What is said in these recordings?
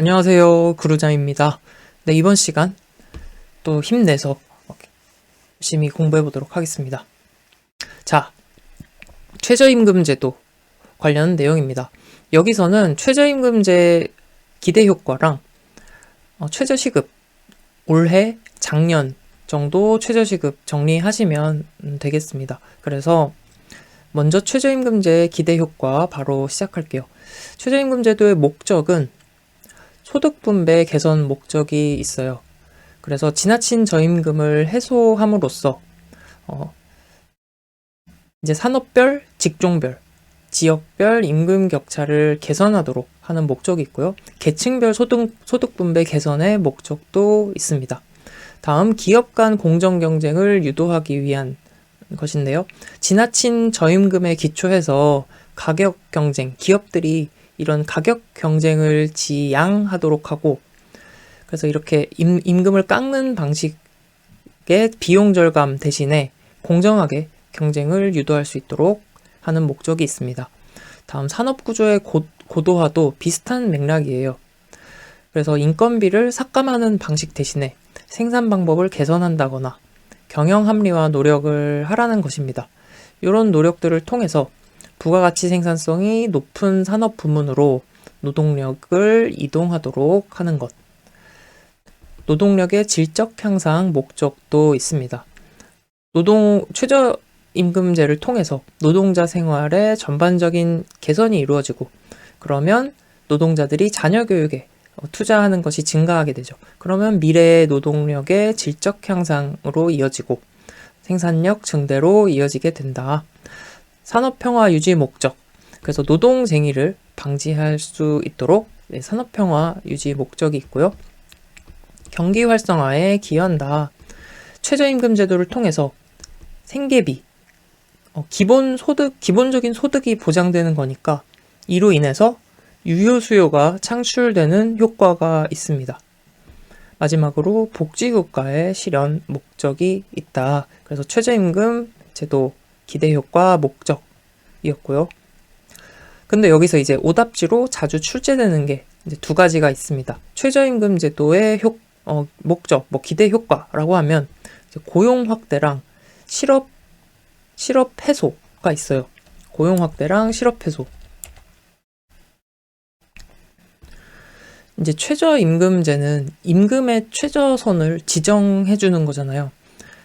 안녕하세요. 구루잠입니다. 네, 이번 시간 또 힘내서 열심히 공부해 보도록 하겠습니다. 자, 최저임금제도 관련 내용입니다. 여기서는 최저임금제 기대효과랑 최저시급 올해, 작년 정도 최저시급 정리하시면 되겠습니다. 그래서 먼저 최저임금제 기대효과 바로 시작할게요. 최저임금제도의 목적은 소득분배 개선 목적이 있어요. 그래서 지나친 저임금을 해소함으로써 이제 산업별, 직종별, 지역별 임금 격차를 개선하도록 하는 목적이 있고요. 계층별 소득분배 개선의 목적도 있습니다. 다음, 기업 간 공정 경쟁을 유도하기 위한 것인데요. 지나친 저임금에 기초해서 가격 경쟁, 기업들이 이런 가격 경쟁을 지양하도록 하고, 그래서 이렇게 임금을 깎는 방식의 비용 절감 대신에 공정하게 경쟁을 유도할 수 있도록 하는 목적이 있습니다. 다음, 산업구조의 고도화도 비슷한 맥락이에요. 그래서 인건비를 삭감하는 방식 대신에 생산 방법을 개선한다거나 경영 합리화 노력을 하라는 것입니다. 이런 노력들을 통해서 부가가치 생산성이 높은 산업 부문으로 노동력을 이동하도록 하는 것. 노동력의 질적 향상 목적도 있습니다. 최저임금제를 통해서 노동자 생활의 전반적인 개선이 이루어지고, 그러면 노동자들이 자녀 교육에 투자하는 것이 증가하게 되죠. 그러면 미래의 노동력의 질적 향상으로 이어지고 생산력 증대로 이어지게 된다. 산업평화 유지 목적, 그래서 노동쟁의를 방지할 수 있도록 산업평화 유지 목적이 있고요. 경기 활성화에 기여한다. 최저임금 제도를 통해서 생계비, 기본적인 소득이 보장되는 거니까 이로 인해서 유효 수요가 창출되는 효과가 있습니다. 마지막으로 복지국가의 실현 목적이 있다. 그래서 최저임금 제도 기대 효과 목적이었고요. 근데 여기서 이제 오답지로 자주 출제되는 게 이제 두 가지가 있습니다. 최저임금 제도의 목적, 기대 효과라고 하면 이제 고용 확대랑 실업 해소가 있어요. 고용 확대랑 실업 해소. 이제 최저임금제는 임금의 최저선을 지정해 주는 거잖아요.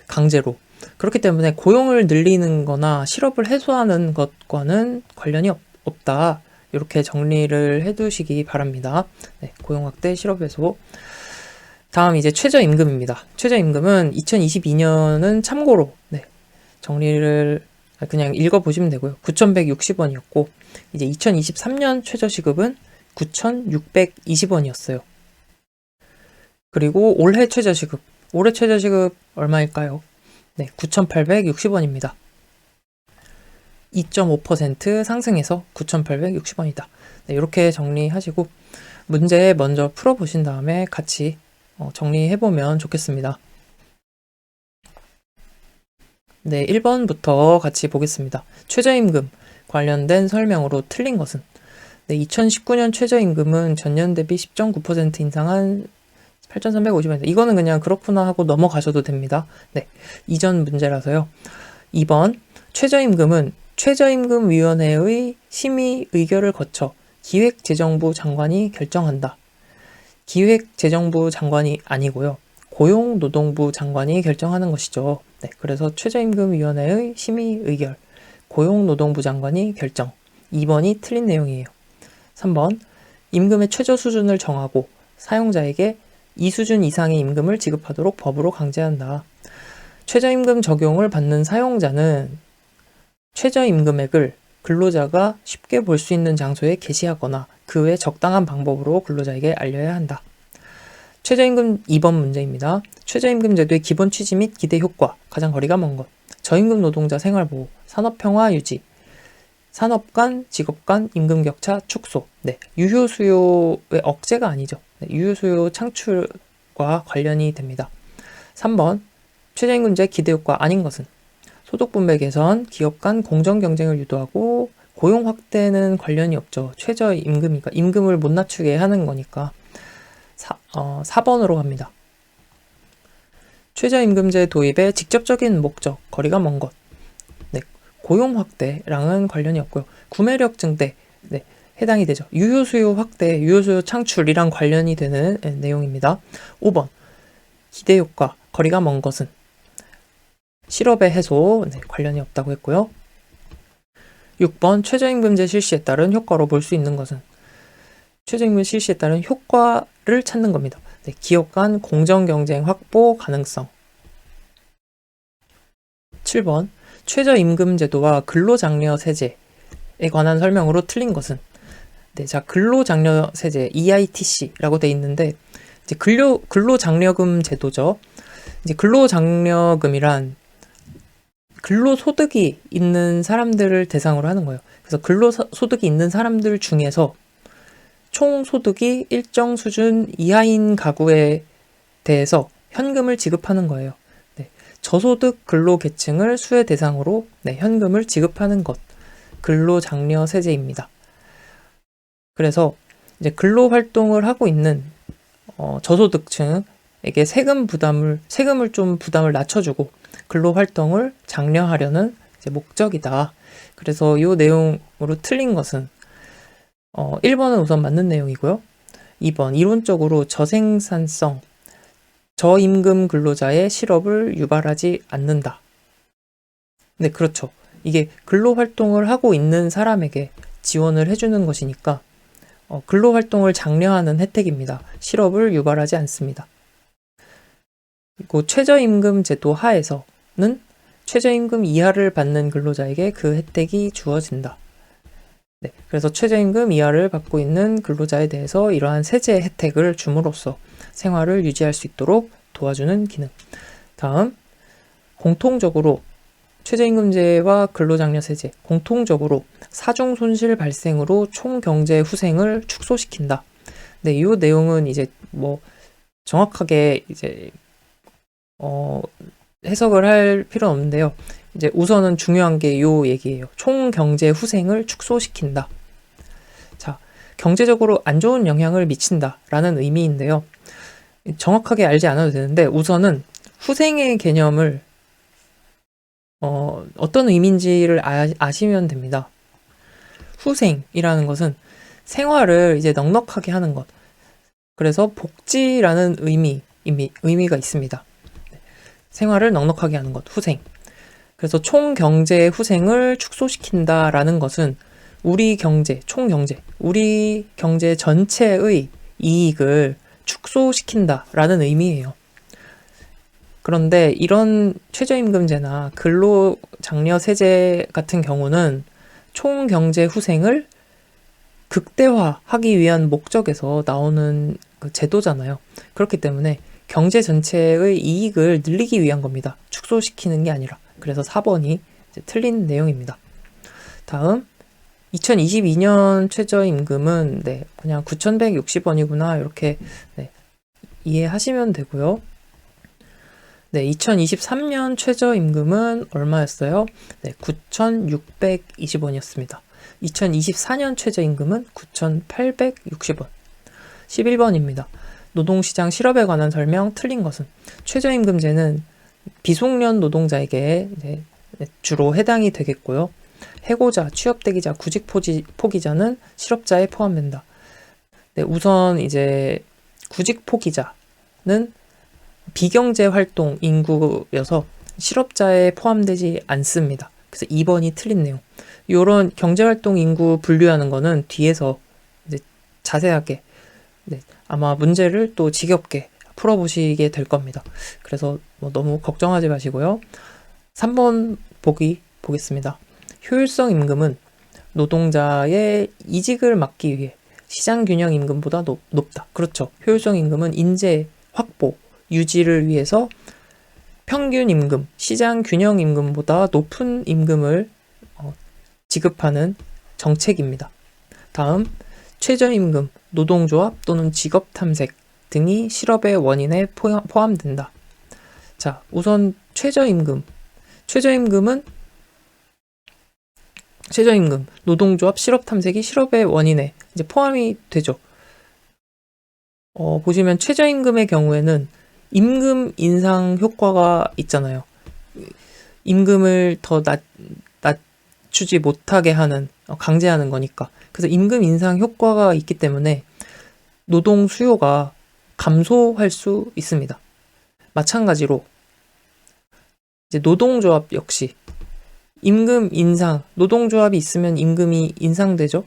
강제로. 그렇기 때문에 고용을 늘리는 거나 실업을 해소하는 것과는 관련이 없다. 이렇게 정리를 해두시기 바랍니다. 네, 고용 확대, 실업 해소. 다음 이제 최저임금입니다. 최저임금은 2022년은 참고로 정리를 그냥 읽어보시면 되고요. 9,160원이었고 이제 2023년 최저시급은 9,620원이었어요. 그리고 올해 최저시급 얼마일까요? 네, 9,860원입니다. 2.5% 상승해서 9,860원이다. 네, 이렇게 정리하시고 문제 먼저 풀어보신 다음에 같이 정리해보면 좋겠습니다. 네, 1번부터 같이 보겠습니다. 최저임금 관련된 설명으로 틀린 것은? 네, 2019년 최저임금은 전년 대비 10.9% 인상한 8,350원입니다. 이거는 그냥 그렇구나 하고 넘어가셔도 됩니다. 네, 이전 문제라서요. 2번, 최저임금은 최저임금위원회의 심의 의결을 거쳐 기획재정부 장관이 결정한다. 기획재정부 장관이 아니고요. 고용노동부 장관이 결정하는 것이죠. 네, 그래서 최저임금위원회의 심의 의결, 고용노동부 장관이 결정. 2번이 틀린 내용이에요. 3번, 임금의 최저 수준을 정하고 사용자에게 이 수준 이상의 임금을 지급하도록 법으로 강제한다. 최저임금 적용을 받는 사용자는 최저임금액을 근로자가 쉽게 볼 수 있는 장소에 게시하거나 그 외 적당한 방법으로 근로자에게 알려야 한다. 최저임금 2번 문제입니다. 최저임금 제도의 기본 취지 및 기대 효과, 가장 거리가 먼 것, 저임금 노동자 생활보호, 산업평화 유지, 산업 간, 직업 간 임금 격차 축소. 네, 유효 수요의 억제가 아니죠. 네, 유효 수요 창출과 관련이 됩니다. 3번, 최저임금제 기대 효과 아닌 것은? 소득 분배 개선, 기업 간 공정 경쟁을 유도하고 고용 확대는 관련이 없죠. 최저임금이니까 임금을 못 낮추게 하는 거니까. 4번으로 갑니다. 최저임금제 도입의 직접적인 목적, 거리가 먼 것. 네, 고용 확대랑은 관련이 없고요. 구매력 증대, 네, 해당이 되죠. 유효 수요 확대, 유효 수요 창출이랑 관련이 되는 내용입니다. 5번, 기대 효과, 거리가 먼 것은 실업의 해소, 네, 관련이 없다고 했고요. 6번, 최저임금제 실시에 따른 효과로 볼 수 있는 것은 최저임금 실시에 따른 효과를 찾는 겁니다. 네, 기업 간 공정경쟁 확보 가능성. 7번, 최저임금 제도와 근로장려 세제에 관한 설명으로 틀린 것은 네, 자, 근로장려 세제 EITC라고 돼 있는데 이제 근로장려금 제도죠. 이제 근로장려금이란 근로소득이 있는 사람들을 대상으로 하는 거예요. 그래서 근로소득이 있는 사람들 중에서 총 소득이 일정 수준 이하인 가구에 대해서 현금을 지급하는 거예요. 네, 저소득 근로계층을 수혜 대상으로 네, 현금을 지급하는 것, 근로장려 세제입니다. 그래서 이제 근로활동을 하고 있는 저소득층에게 세금을 좀 부담을 낮춰주고 근로활동을 장려하려는 이제 목적이다. 그래서 이 내용으로 틀린 것은 1번은 우선 맞는 내용이고요. 2번, 이론적으로 저생산성, 저임금 근로자의 실업을 유발하지 않는다. 네, 그렇죠. 이게 근로활동을 하고 있는 사람에게 지원을 해주는 것이니까 근로활동을 장려하는 혜택입니다. 실업을 유발하지 않습니다. 그리고 최저임금 제도 하에서는 최저임금 이하를 받는 근로자에게 그 혜택이 주어진다. 네, 그래서 최저임금 이하를 받고 있는 근로자에 대해서 이러한 세제 혜택을 줌으로써 생활을 유지할 수 있도록 도와주는 기능. 다음, 공통적으로 최저임금제와 근로장려세제, 공통적으로 사중 손실 발생으로 총 경제 후생을 축소시킨다. 네, 이 내용은 이제 뭐 정확하게 이제 해석을 할 필요는 없는데요. 이제 우선은 중요한 게 요 얘기예요. 총 경제 후생을 축소시킨다. 자, 경제적으로 안 좋은 영향을 미친다라는 의미인데요. 정확하게 알지 않아도 되는데 우선은 후생의 개념을 어떤 의미인지를 아시면 됩니다. 후생이라는 것은 생활을 이제 넉넉하게 하는 것. 그래서 복지라는 의미가 있습니다. 생활을 넉넉하게 하는 것, 후생. 그래서 총 경제의 후생을 축소시킨다라는 것은 우리 경제 전체의 이익을 축소시킨다라는 의미예요. 그런데 이런 최저임금제나 근로장려세제 같은 경우는 총 경제 후생을 극대화하기 위한 목적에서 나오는 그 제도잖아요. 그렇기 때문에 경제 전체의 이익을 늘리기 위한 겁니다. 축소시키는 게 아니라. 그래서 4번이 이제 틀린 내용입니다. 다음 2022년 최저임금은 네, 그냥 9,160원이구나 이렇게 네, 이해하시면 되고요. 네, 2023년 최저임금은 얼마였어요? 네, 9,620원이었습니다. 2024년 최저임금은 9,860원. 11번입니다. 노동시장 실업에 관한 설명 틀린 것은 최저임금제는 비숙련 노동자에게 주로 해당이 되겠고요. 해고자, 취업대기자, 구직 포기자는 실업자에 포함된다. 네, 우선 이제 구직 포기자는 비경제 활동 인구여서 실업자에 포함되지 않습니다. 그래서 2번이 틀린 내용. 이런 경제활동 인구 분류하는 거는 뒤에서 이제 자세하게 아마 문제를 또 지겹게 풀어보시게 될 겁니다. 그래서 뭐 너무 걱정하지 마시고요. 3번 보겠습니다. 효율성 임금은 노동자의 이직을 막기 위해 시장균형 임금보다 높다. 그렇죠. 효율성 임금은 인재 확보, 유지를 위해서 평균 임금, 시장 균형 임금보다 높은 임금을 지급하는 정책입니다. 다음, 최저임금, 노동조합 또는 직업탐색 등이 실업의 원인에 포함된다. 자, 우선 최저임금, 노동조합, 실업탐색이 실업의 원인에 이제 포함이 되죠. 보시면 최저임금의 경우에는 임금 인상 효과가 있잖아요. 임금을 더 낮추지 못하게 하는, 강제하는 거니까. 그래서 임금 인상 효과가 있기 때문에 노동 수요가 감소할 수 있습니다. 마찬가지로 이제 노동조합 역시 임금 인상, 노동조합이 있으면 임금이 인상되죠.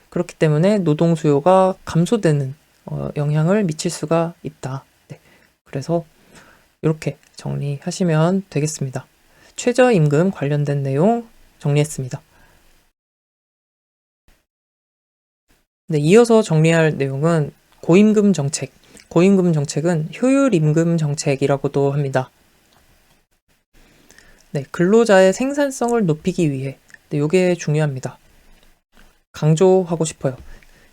그렇기 때문에 노동 수요가 감소되는 영향을 미칠 수가 있다. 네. 그래서 이렇게 정리하시면 되겠습니다. 최저임금 관련된 내용 정리했습니다. 네, 이어서 정리할 내용은 고임금 정책. 고임금 정책은 효율임금 정책이라고도 합니다. 네, 근로자의 생산성을 높이기 위해, 네, 이게 중요합니다. 강조하고 싶어요.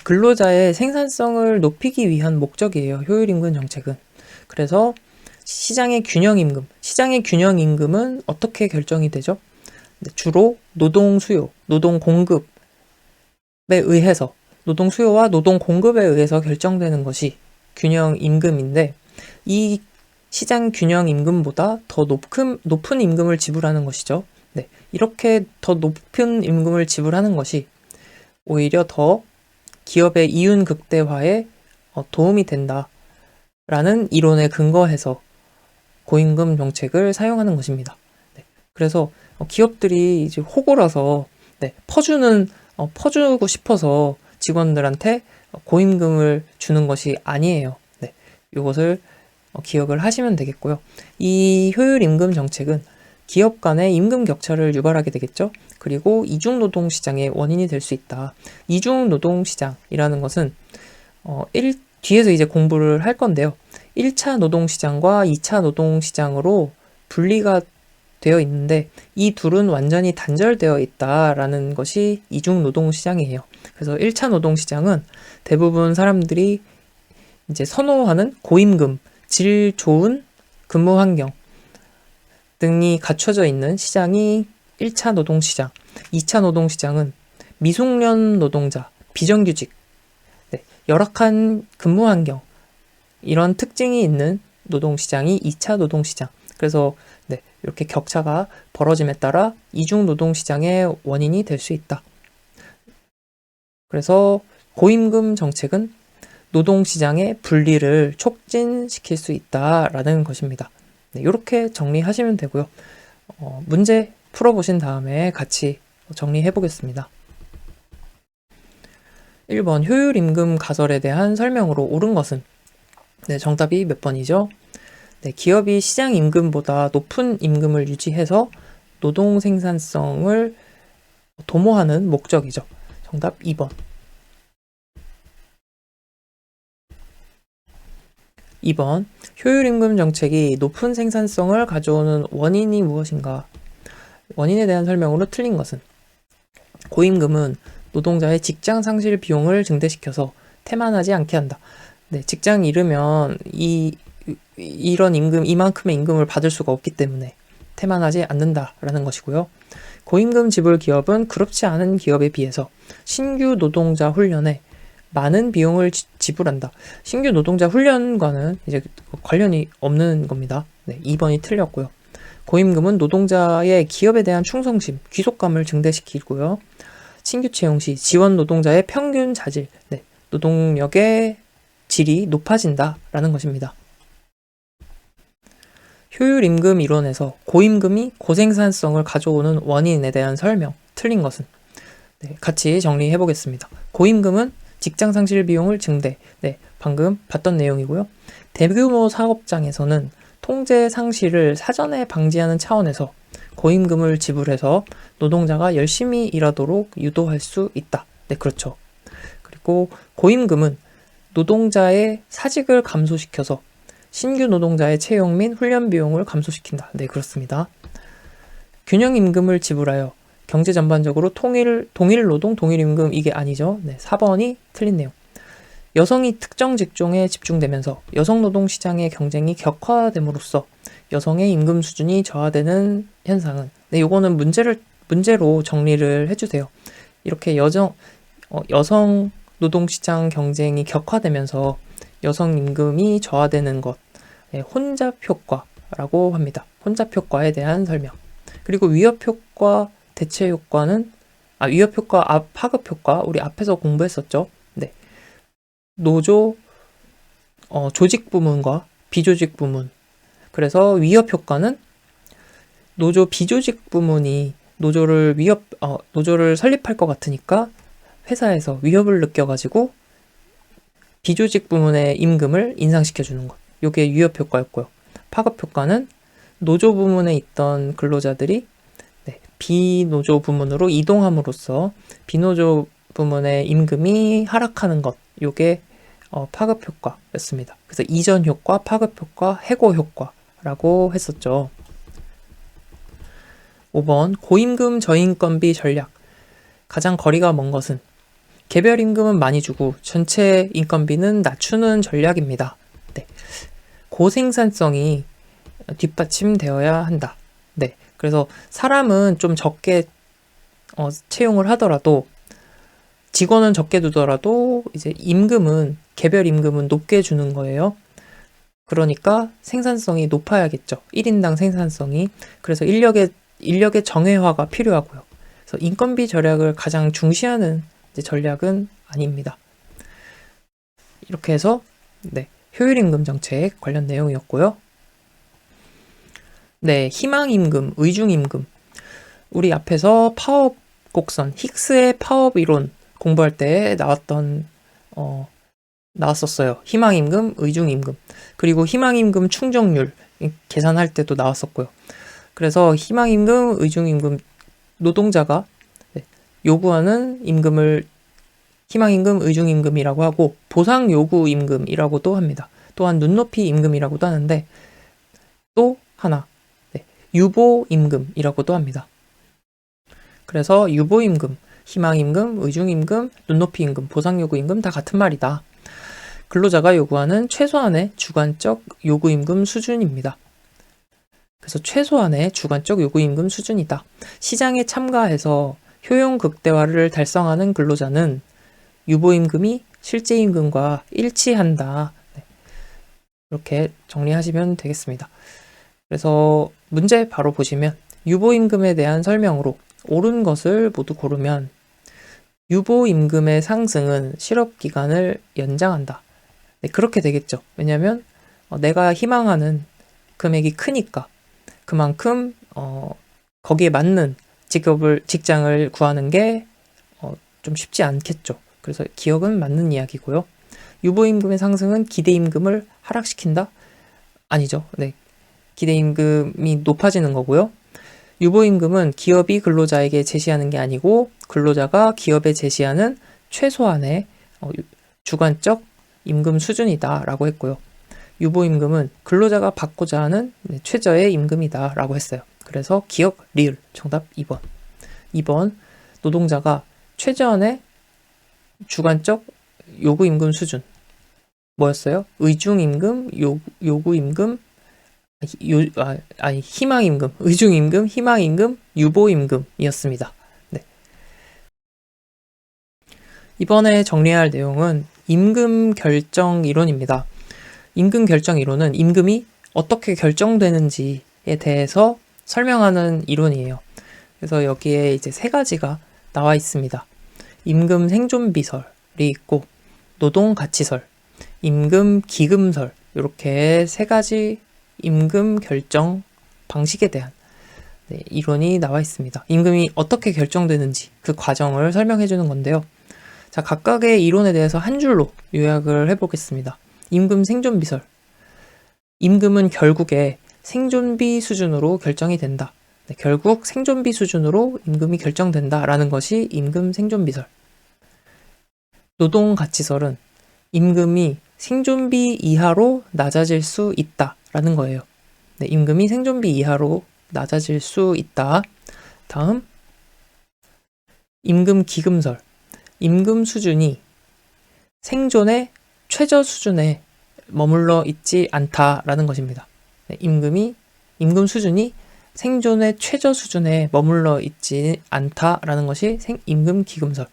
근로자의 생산성을 높이기 위한 목적이에요. 효율임금 정책은. 그래서 시장의 균형임금은 어떻게 결정이 되죠? 네, 주로 노동 수요, 노동 공급에 의해서, 노동 수요와 노동 공급에 의해서 결정되는 것이 균형임금인데, 이 시장 균형임금보다 더 높은 임금을 지불하는 것이죠. 네, 이렇게 더 높은 임금을 지불하는 것이 오히려 더 기업의 이윤 극대화에 도움이 된다라는 이론에 근거해서 고임금 정책을 사용하는 것입니다. 네, 그래서 기업들이 이제 호구라서, 네, 퍼주고 싶어서 직원들한테 고임금을 주는 것이 아니에요. 네, 이것을 기억을 하시면 되겠고요. 이 효율임금 정책은 기업 간의 임금 격차를 유발하게 되겠죠. 그리고 이중노동 시장의 원인이 될 수 있다. 이중노동 시장이라는 것은 뒤에서 이제 공부를 할 건데요. 1차 노동 시장과 2차 노동 시장으로 분리가 되어 있는데 이 둘은 완전히 단절되어 있다라는 것이 이중노동 시장이에요. 그래서 1차 노동 시장은 대부분 사람들이 이제 선호하는 고임금, 질 좋은 근무 환경 등이 갖춰져 있는 시장이 1차 노동시장, 2차 노동시장은 미숙련 노동자, 비정규직, 네, 열악한 근무 환경, 이런 특징이 있는 노동시장이 2차 노동시장. 그래서 네, 이렇게 격차가 벌어짐에 따라 이중 노동시장의 원인이 될 수 있다. 그래서 고임금 정책은 노동시장의 분리를 촉진시킬 수 있다라는 것입니다. 네, 이렇게 정리하시면 되고요. 문제 풀어보신 다음에 같이 정리해 보겠습니다. 1번 효율임금 가설에 대한 설명으로 옳은 것은, 네, 정답이 몇 번이죠? 네, 기업이 시장 임금보다 높은 임금을 유지해서 노동 생산성을 도모하는 목적이죠. 정답 2번. 2번 효율임금 정책이 높은 생산성을 가져오는 원인이 무엇인가? 원인에 대한 설명으로 틀린 것은, 고임금은 노동자의 직장 상실 비용을 증대시켜서 태만하지 않게 한다. 네, 직장 잃으면 이런 임금, 이만큼의 임금을 받을 수가 없기 때문에 태만하지 않는다라는 것이고요. 고임금 지불 기업은 그렇지 않은 기업에 비해서 신규 노동자 훈련에 많은 비용을 지불한다. 신규 노동자 훈련과는 이제 관련이 없는 겁니다. 네, 2번이 틀렸고요. 고임금은 노동자의 기업에 대한 충성심, 귀속감을 증대시키고요. 신규 채용 시 지원 노동자의 평균 자질, 네, 노동력의 질이 높아진다라는 것입니다. 효율임금 이론에서 고임금이 고생산성을 가져오는 원인에 대한 설명, 틀린 것은, 네, 같이 정리해 보겠습니다. 고임금은 직장 상실 비용을 증대, 네, 방금 봤던 내용이고요. 대규모 사업장에서는 통제 상실을 사전에 방지하는 차원에서 고임금을 지불해서 노동자가 열심히 일하도록 유도할 수 있다. 네, 그렇죠. 그리고 고임금은 노동자의 사직을 감소시켜서 신규 노동자의 채용 및 훈련 비용을 감소시킨다. 네, 그렇습니다. 균형임금을 지불하여 경제 전반적으로 동일 노동, 동일 임금, 이게 아니죠. 네, 4번이 틀린 내용. 여성이 특정 직종에 집중되면서 여성 노동 시장의 경쟁이 격화됨으로써 여성의 임금 수준이 저하되는 현상은, 네, 요거는 문제로 정리를 해주세요. 이렇게 여성 노동 시장 경쟁이 격화되면서 여성 임금이 저하되는 것, 혼잡 효과라고 합니다. 혼잡 효과에 대한 설명. 그리고 위협 효과, 대체 효과는 위협 효과, 파급 효과 우리 앞에서 공부했었죠. 네. 노조 조직 부문과 비조직 부문. 그래서 위협 효과는 노조 비조직 부문이 노조를 설립할 것 같으니까 회사에서 위협을 느껴가지고 비조직 부문의 임금을 인상시켜주는 것. 이게 위협 효과였고요. 파급 효과는 노조 부문에 있던 근로자들이 비노조 부문으로 이동함으로써 비노조 부문의 임금이 하락하는 것. 이게 파급 효과였습니다. 그래서 이전 효과, 파급 효과, 해고 효과라고 했었죠. 5번 고임금 저인건비 전략. 가장 거리가 먼 것은 개별 임금은 많이 주고 전체 인건비는 낮추는 전략입니다. 네. 고생산성이 뒷받침되어야 한다. 네. 그래서 사람은 좀 적게 채용을 하더라도 직원은 적게 두더라도 이제 개별 임금은 높게 주는 거예요. 그러니까 생산성이 높아야겠죠. 1인당 생산성이. 그래서 인력의 정회화가 필요하고요. 그래서 인건비 절약을 가장 중시하는 전략은 아닙니다. 이렇게 해서 효율임금 정책 관련 내용이었고요. 네, 희망임금, 의중임금. 우리 앞에서 파업 곡선, 힉스의 파업 이론 공부할 때 나왔었어요. 희망임금, 의중임금. 그리고 희망임금 충족률 계산할 때도 나왔었고요. 그래서 희망임금, 의중임금 노동자가 요구하는 임금을 희망임금, 의중임금이라고 하고 보상요구임금이라고도 합니다. 또한 눈높이 임금이라고도 하는데 또 하나 유보임금이라고도 합니다. 그래서 유보임금, 희망임금, 의중임금, 눈높이임금, 보상요구임금 다 같은 말이다. 근로자가 요구하는 최소한의 주관적 요구임금 수준입니다. 그래서 최소한의 주관적 요구임금 수준이다. 시장에 참가해서 효용 극대화를 달성하는 근로자는 유보임금이 실제임금과 일치한다. 이렇게 정리하시면 되겠습니다. 그래서 문제 바로 보시면 유보임금에 대한 설명으로 옳은 것을 모두 고르면 유보임금의 상승은 실업기간을 연장한다. 그렇게 되겠죠. 왜냐하면 내가 희망하는 금액이 크니까 그만큼 거기에 맞는 직장을 구하는 게 좀 쉽지 않겠죠. 그래서 기억은 맞는 이야기고요. 유보임금의 상승은 기대임금을 하락시킨다? 아니죠. 네, 기대임금이 높아지는 거고요. 유보임금은 기업이 근로자에게 제시하는 게 아니고 근로자가 기업에 제시하는 최소한의 주관적 임금 수준이다 라고 했고요. 유보임금은 근로자가 받고자 하는 최저의 임금이다 라고 했어요. 그래서 기억, 리을, 정답 2번. 2번, 노동자가 최저한의 주관적 요구임금 수준 뭐였어요? 의중임금, 요구임금, 희망임금, 의중임금, 희망임금, 유보임금이었습니다. 네. 이번에 정리할 내용은 임금 결정 이론입니다. 임금 결정 이론은 임금이 어떻게 결정되는지에 대해서 설명하는 이론이에요. 그래서 여기에 이제 3가지가 나와 있습니다. 임금 생존비설이 있고 노동가치설, 임금 기금설 이렇게 3가지 임금 결정 방식에 대한 이론이 나와 있습니다. 임금이 어떻게 결정되는지 그 과정을 설명해 주는 건데요. 자, 각각의 이론에 대해서 한 줄로 요약을 해보겠습니다. 임금 생존비설. 임금은 결국에 생존비 수준으로 결정이 된다. 결국 생존비 수준으로 임금이 결정된다라는 것이 임금 생존비설. 노동가치설은 임금이 생존비 이하로 낮아질 수 있다라는 거예요. 임금이 생존비 이하로 낮아질 수 있다. 다음, 임금 기금설. 임금 수준이 생존의 최저 수준에 머물러 있지 않다라는 것입니다. 임금 수준이 생존의 최저 수준에 머물러 있지 않다라는 것이 임금 기금설.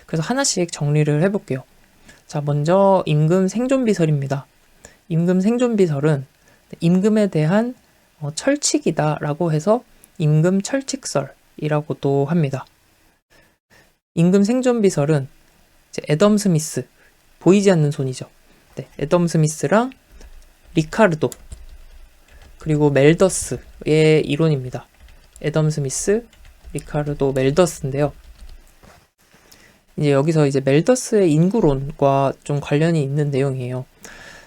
그래서 하나씩 정리를 해볼게요. 자, 먼저 임금 생존비설입니다. 임금 생존비설은 임금에 대한 철칙이다라고 해서 임금 철칙설이라고도 합니다. 임금 생존비설은 이제 애덤 스미스, 보이지 않는 손이죠. 네, 애덤 스미스랑 리카르도 그리고 멜더스의 이론입니다. 애덤 스미스, 리카르도, 멜더스인데요. 이제 여기서 이제 멜더스의 인구론과 좀 관련이 있는 내용이에요.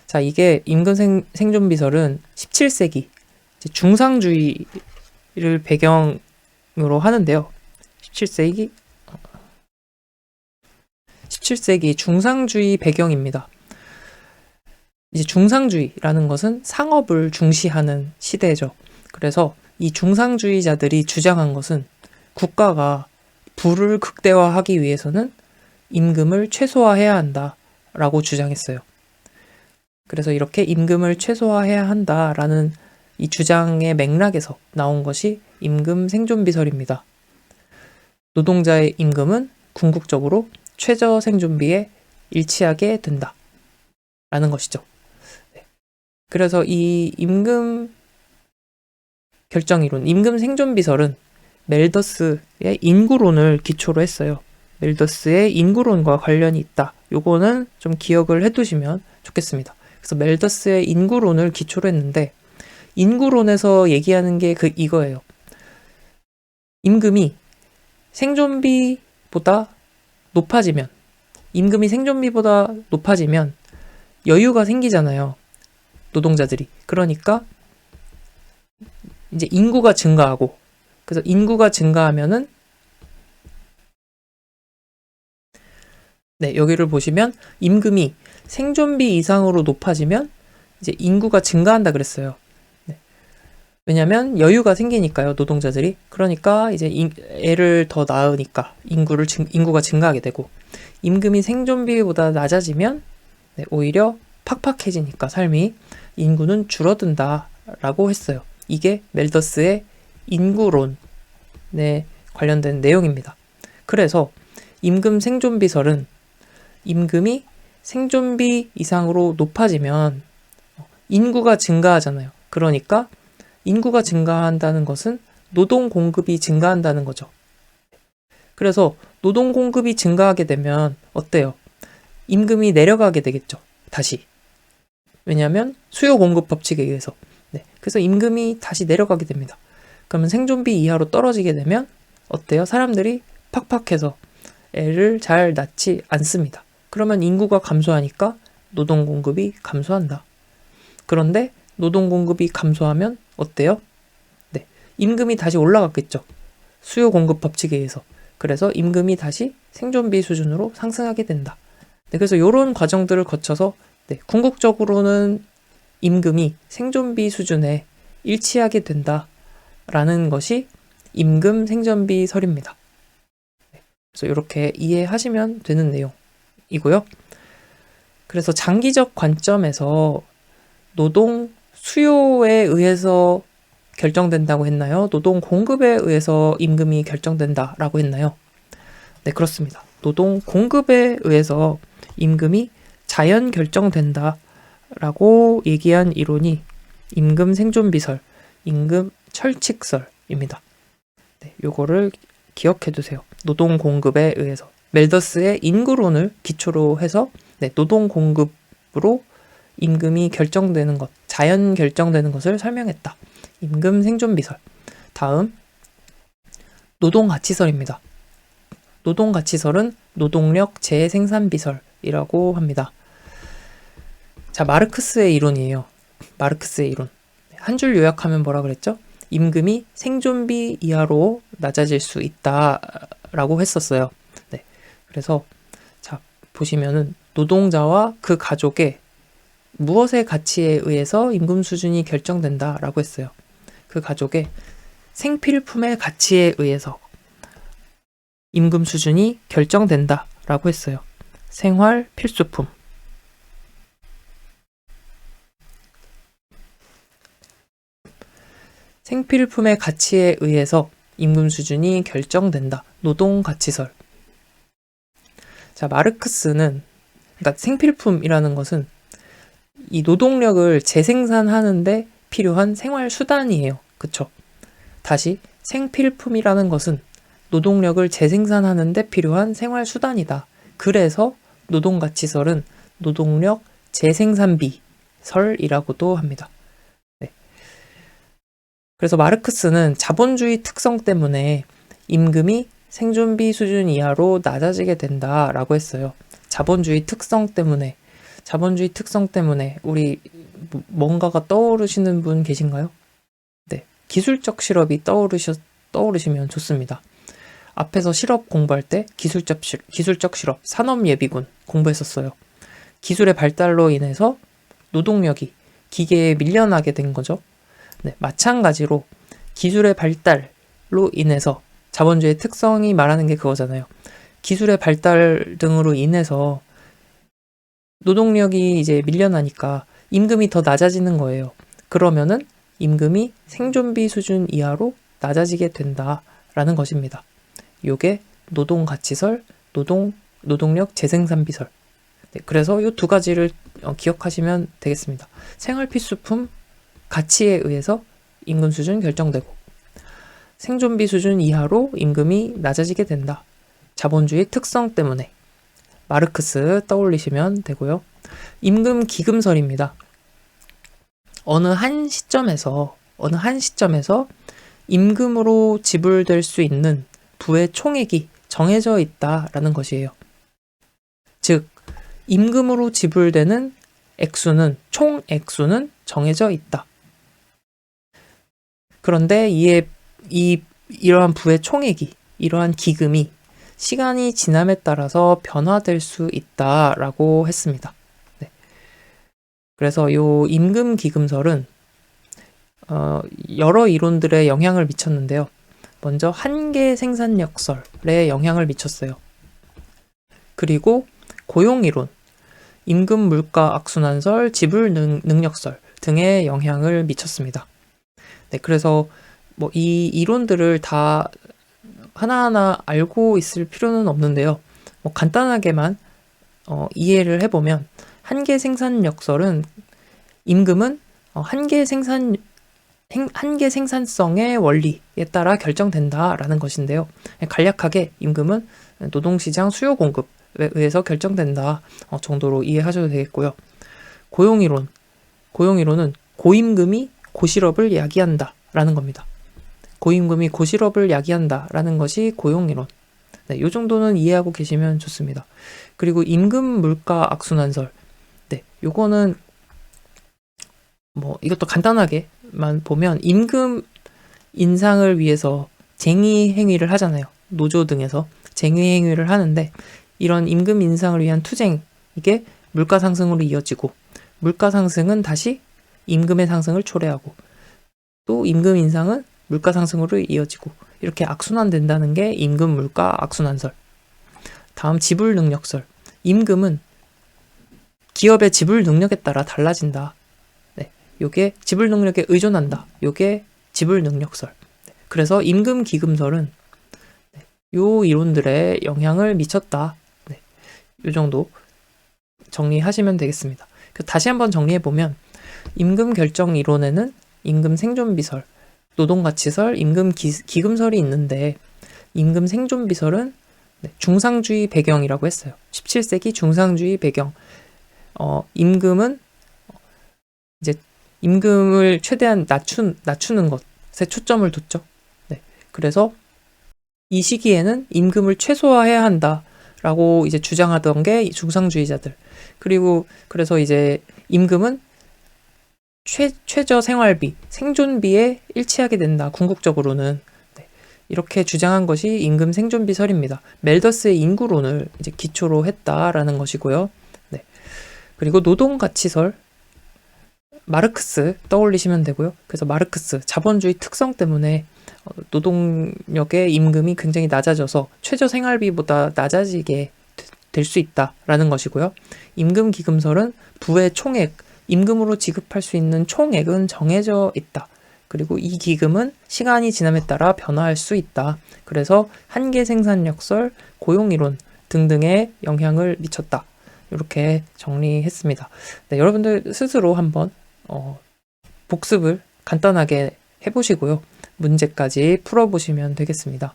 자, 이게 임금 생존비설은 17세기 중상주의를 배경으로 하는데요. 17세기 중상주의 배경입니다. 이제 중상주의라는 것은 상업을 중시하는 시대죠. 그래서 이 중상주의자들이 주장한 것은 국가가 부를 극대화하기 위해서는 임금을 최소화해야 한다라고 주장했어요. 그래서 이렇게 임금을 최소화해야 한다라는 이 주장의 맥락에서 나온 것이 임금 생존비설입니다. 노동자의 임금은 궁극적으로 최저 생존비에 일치하게 된다라는 것이죠. 그래서 이 임금 결정이론, 임금 생존비설은 멜더스의 인구론을 기초로 했어요. 멜더스의 인구론과 관련이 있다. 요거는 좀 기억을 해두시면 좋겠습니다. 그래서 멜더스의 인구론을 기초로 했는데 인구론에서 얘기하는 게 이거예요. 임금이 생존비보다 높아지면 여유가 생기잖아요. 노동자들이. 그러니까 이제 인구가 증가하고, 그래서 인구가 증가하면은 네, 여기를 보시면 임금이 생존비 이상으로 높아지면 이제 인구가 증가한다 그랬어요. 네. 왜냐면 여유가 생기니까요, 노동자들이. 그러니까 이제 애를 더 낳으니까 인구가 증가하게 되고, 임금이 생존비보다 낮아지면 네, 오히려 팍팍해지니까 삶이 인구는 줄어든다라고 했어요. 이게 멜더스의 인구론에 관련된 내용입니다. 그래서 임금 생존비설은 임금이 생존비 이상으로 높아지면 인구가 증가하잖아요. 그러니까 인구가 증가한다는 것은 노동 공급이 증가한다는 거죠. 그래서 노동 공급이 증가하게 되면 어때요? 임금이 내려가게 되겠죠. 다시. 왜냐하면 수요 공급 법칙에 의해서. 네. 그래서 임금이 다시 내려가게 됩니다. 그러면 생존비 이하로 떨어지게 되면 어때요? 사람들이 팍팍해서 애를 잘 낳지 않습니다. 그러면 인구가 감소하니까 노동 공급이 감소한다. 그런데 노동 공급이 감소하면 어때요? 네. 임금이 다시 올라갔겠죠. 수요 공급 법칙에 의해서. 그래서 임금이 다시 생존비 수준으로 상승하게 된다. 네. 그래서 이런 과정들을 거쳐서 네, 궁극적으로는 임금이 생존비 수준에 일치하게 된다라는 것이 임금 생존비설입니다. 그래서 이렇게 이해하시면 되는 내용이고요. 그래서 장기적 관점에서 노동 수요에 의해서 결정된다고 했나요? 노동 공급에 의해서 임금이 결정된다라고 했나요? 네, 그렇습니다. 노동 공급에 의해서 임금이 자연 결정된다라고 얘기한 이론이 임금 생존비설, 임금 철칙설입니다. 네, 요거를 기억해 두세요. 노동 공급에 의해서. 멜더스의 인구론을 기초로 해서 네, 노동 공급으로 임금이 결정되는 것, 자연 결정되는 것을 설명했다. 임금 생존비설. 다음, 노동가치설입니다. 노동가치설은 노동력 재생산비설이라고 합니다. 자, 마르크스의 이론이에요. 마르크스의 이론. 한 줄 요약하면 뭐라 그랬죠? 임금이 생존비 이하로 낮아질 수 있다라고 했었어요. 네. 그래서 자, 보시면은 노동자와 그 가족의 무엇의 가치에 의해서 임금 수준이 결정된다라고 했어요. 그 가족의 생필품의 가치에 의해서 임금 수준이 결정된다라고 했어요. 생활 필수품. 생필품의 가치에 의해서 임금 수준이 결정된다. 노동가치설. 자, 마르크스는 그러니까 생필품이라는 것은 이 노동력을 재생산하는데 필요한 생활 수단이에요. 그쵸? 다시 생필품이라는 것은 노동력을 재생산하는데 필요한 생활 수단이다. 그래서 노동가치설은 노동력 재생산비설이라고도 합니다. 네. 그래서 마르크스는 자본주의 특성 때문에 임금이 생존비 수준 이하로 낮아지게 된다라고 했어요. 자본주의 특성 때문에 우리 뭔가가 떠오르시는 분 계신가요? 네, 기술적 실업이 떠오르시면 좋습니다. 앞에서 실업 공부할 때 기술적 실업, 산업예비군 공부했었어요. 기술의 발달로 인해서 노동력이 기계에 밀려나게 된 거죠. 네, 마찬가지로 기술의 발달로 인해서 자본주의의 특성이 말하는 게 그거잖아요. 기술의 발달 등으로 인해서 노동력이 이제 밀려나니까 임금이 더 낮아지는 거예요. 그러면은 임금이 생존비 수준 이하로 낮아지게 된다라는 것입니다. 요게 노동가치설, 노동력 재생산비설. 네, 그래서 이 두 가지를 기억하시면 되겠습니다. 생활필수품 가치에 의해서 임금 수준 결정되고 생존비 수준 이하로 임금이 낮아지게 된다. 자본주의 특성 때문에 마르크스 떠올리시면 되고요. 임금 기금설입니다. 어느 한 시점에서 임금으로 지불될 수 있는 부의 총액이 정해져 있다라는 것이에요. 즉, 임금으로 지불되는 총액수는 정해져 있다. 그런데 이러한 부의 총액이, 이러한 기금이 시간이 지남에 따라서 변화될 수 있다라고 했습니다. 네. 그래서 이 임금 기금설은 여러 이론들의 영향을 미쳤는데요. 먼저 한계 생산력설에 영향을 미쳤어요. 그리고 고용이론, 임금 물가 악순환설, 지불 능력설 등의 영향을 미쳤습니다. 네, 그래서 이 이론들을 다 하나하나 알고 있을 필요는 없는데요. 간단하게만 이해를 해보면 한계 생산력설은 임금은 한계 생산성의 원리에 따라 결정된다라는 것인데요. 간략하게 임금은 노동시장 수요 공급에 의해서 결정된다 정도로 이해하셔도 되겠고요. 고용이론은 고임금이 고실업을 야기한다라는 겁니다. 고임금이 고실업을 야기한다라는 것이 고용이론. 네, 이 정도는 이해하고 계시면 좋습니다. 그리고 임금 물가 악순환설. 네, 요거는 이것도 간단하게만 보면 임금 인상을 위해서 쟁의 행위를 하잖아요. 노조 등에서 쟁의 행위를 하는데 이런 임금 인상을 위한 투쟁, 이게 물가 상승으로 이어지고 물가 상승은 다시 임금의 상승을 초래하고 또 임금 인상은 물가 상승으로 이어지고 이렇게 악순환된다는 게 임금 물가 악순환설. 다음 지불 능력설. 임금은 기업의 지불 능력에 따라 달라진다. 네, 요게 지불 능력에 의존한다. 요게 지불 능력설. 네, 그래서 임금 기금설은 요 이론들에 영향을 미쳤다. 네, 요 정도 정리하시면 되겠습니다. 다시 한번 정리해 보면 임금 결정 이론에는 임금 생존비설, 노동가치설, 임금 기금설이 있는데 임금 생존비설은 중상주의 배경이라고 했어요. 17세기 중상주의 배경. 임금은 이제 임금을 최대한 낮추는 것에 초점을 뒀죠. 네. 그래서 이 시기에는 임금을 최소화해야 한다라고 이제 주장하던 게 중상주의자들. 그래서 이제 임금은 최저 생활비, 생존비에 일치하게 된다. 궁극적으로는. 네. 이렇게 주장한 것이 임금 생존비설입니다. 멜더스의 인구론을 이제 기초로 했다라는 것이고요. 네. 그리고 노동가치설, 마르크스 떠올리시면 되고요. 그래서 마르크스 자본주의 특성 때문에 노동력의 임금이 굉장히 낮아져서 최저 생활비보다 낮아지게 될 수 있다라는 것이고요. 임금 기금설은 부의 총액, 임금으로 지급할 수 있는 총액은 정해져 있다. 그리고 이 기금은 시간이 지남에 따라 변화할 수 있다. 그래서 한계 생산력설, 고용이론 등등의 영향을 미쳤다. 이렇게 정리했습니다. 네, 여러분들 스스로 한번 복습을 간단하게 해보시고요. 문제까지 풀어보시면 되겠습니다.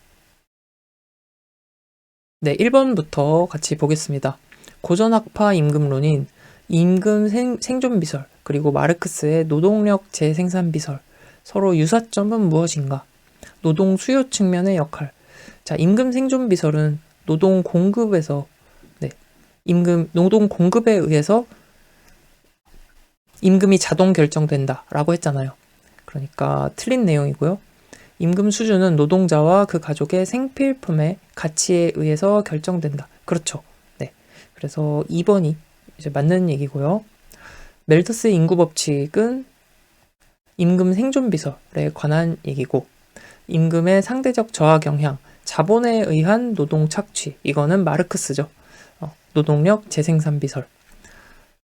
네, 1번부터 같이 보겠습니다. 고전학파 임금론인 임금 생존비설 그리고 마르크스의 노동력 재생산비설 서로 유사점은 무엇인가? 노동 수요 측면의 역할. 자, 임금 생존비설은 노동 공급에서 노동 공급에 의해서 임금이 자동 결정된다라고 했잖아요. 그러니까 틀린 내용이고요. 임금 수준은 노동자와 그 가족의 생필품의 가치에 의해서 결정된다. 그렇죠. 네. 그래서 2번이 이제 맞는 얘기고요. 멜터스의 인구 법칙은 임금 생존 비설에 관한 얘기고, 임금의 상대적 저하 경향, 자본에 의한 노동 착취, 이거는 마르크스죠. 노동력 재생산 비설.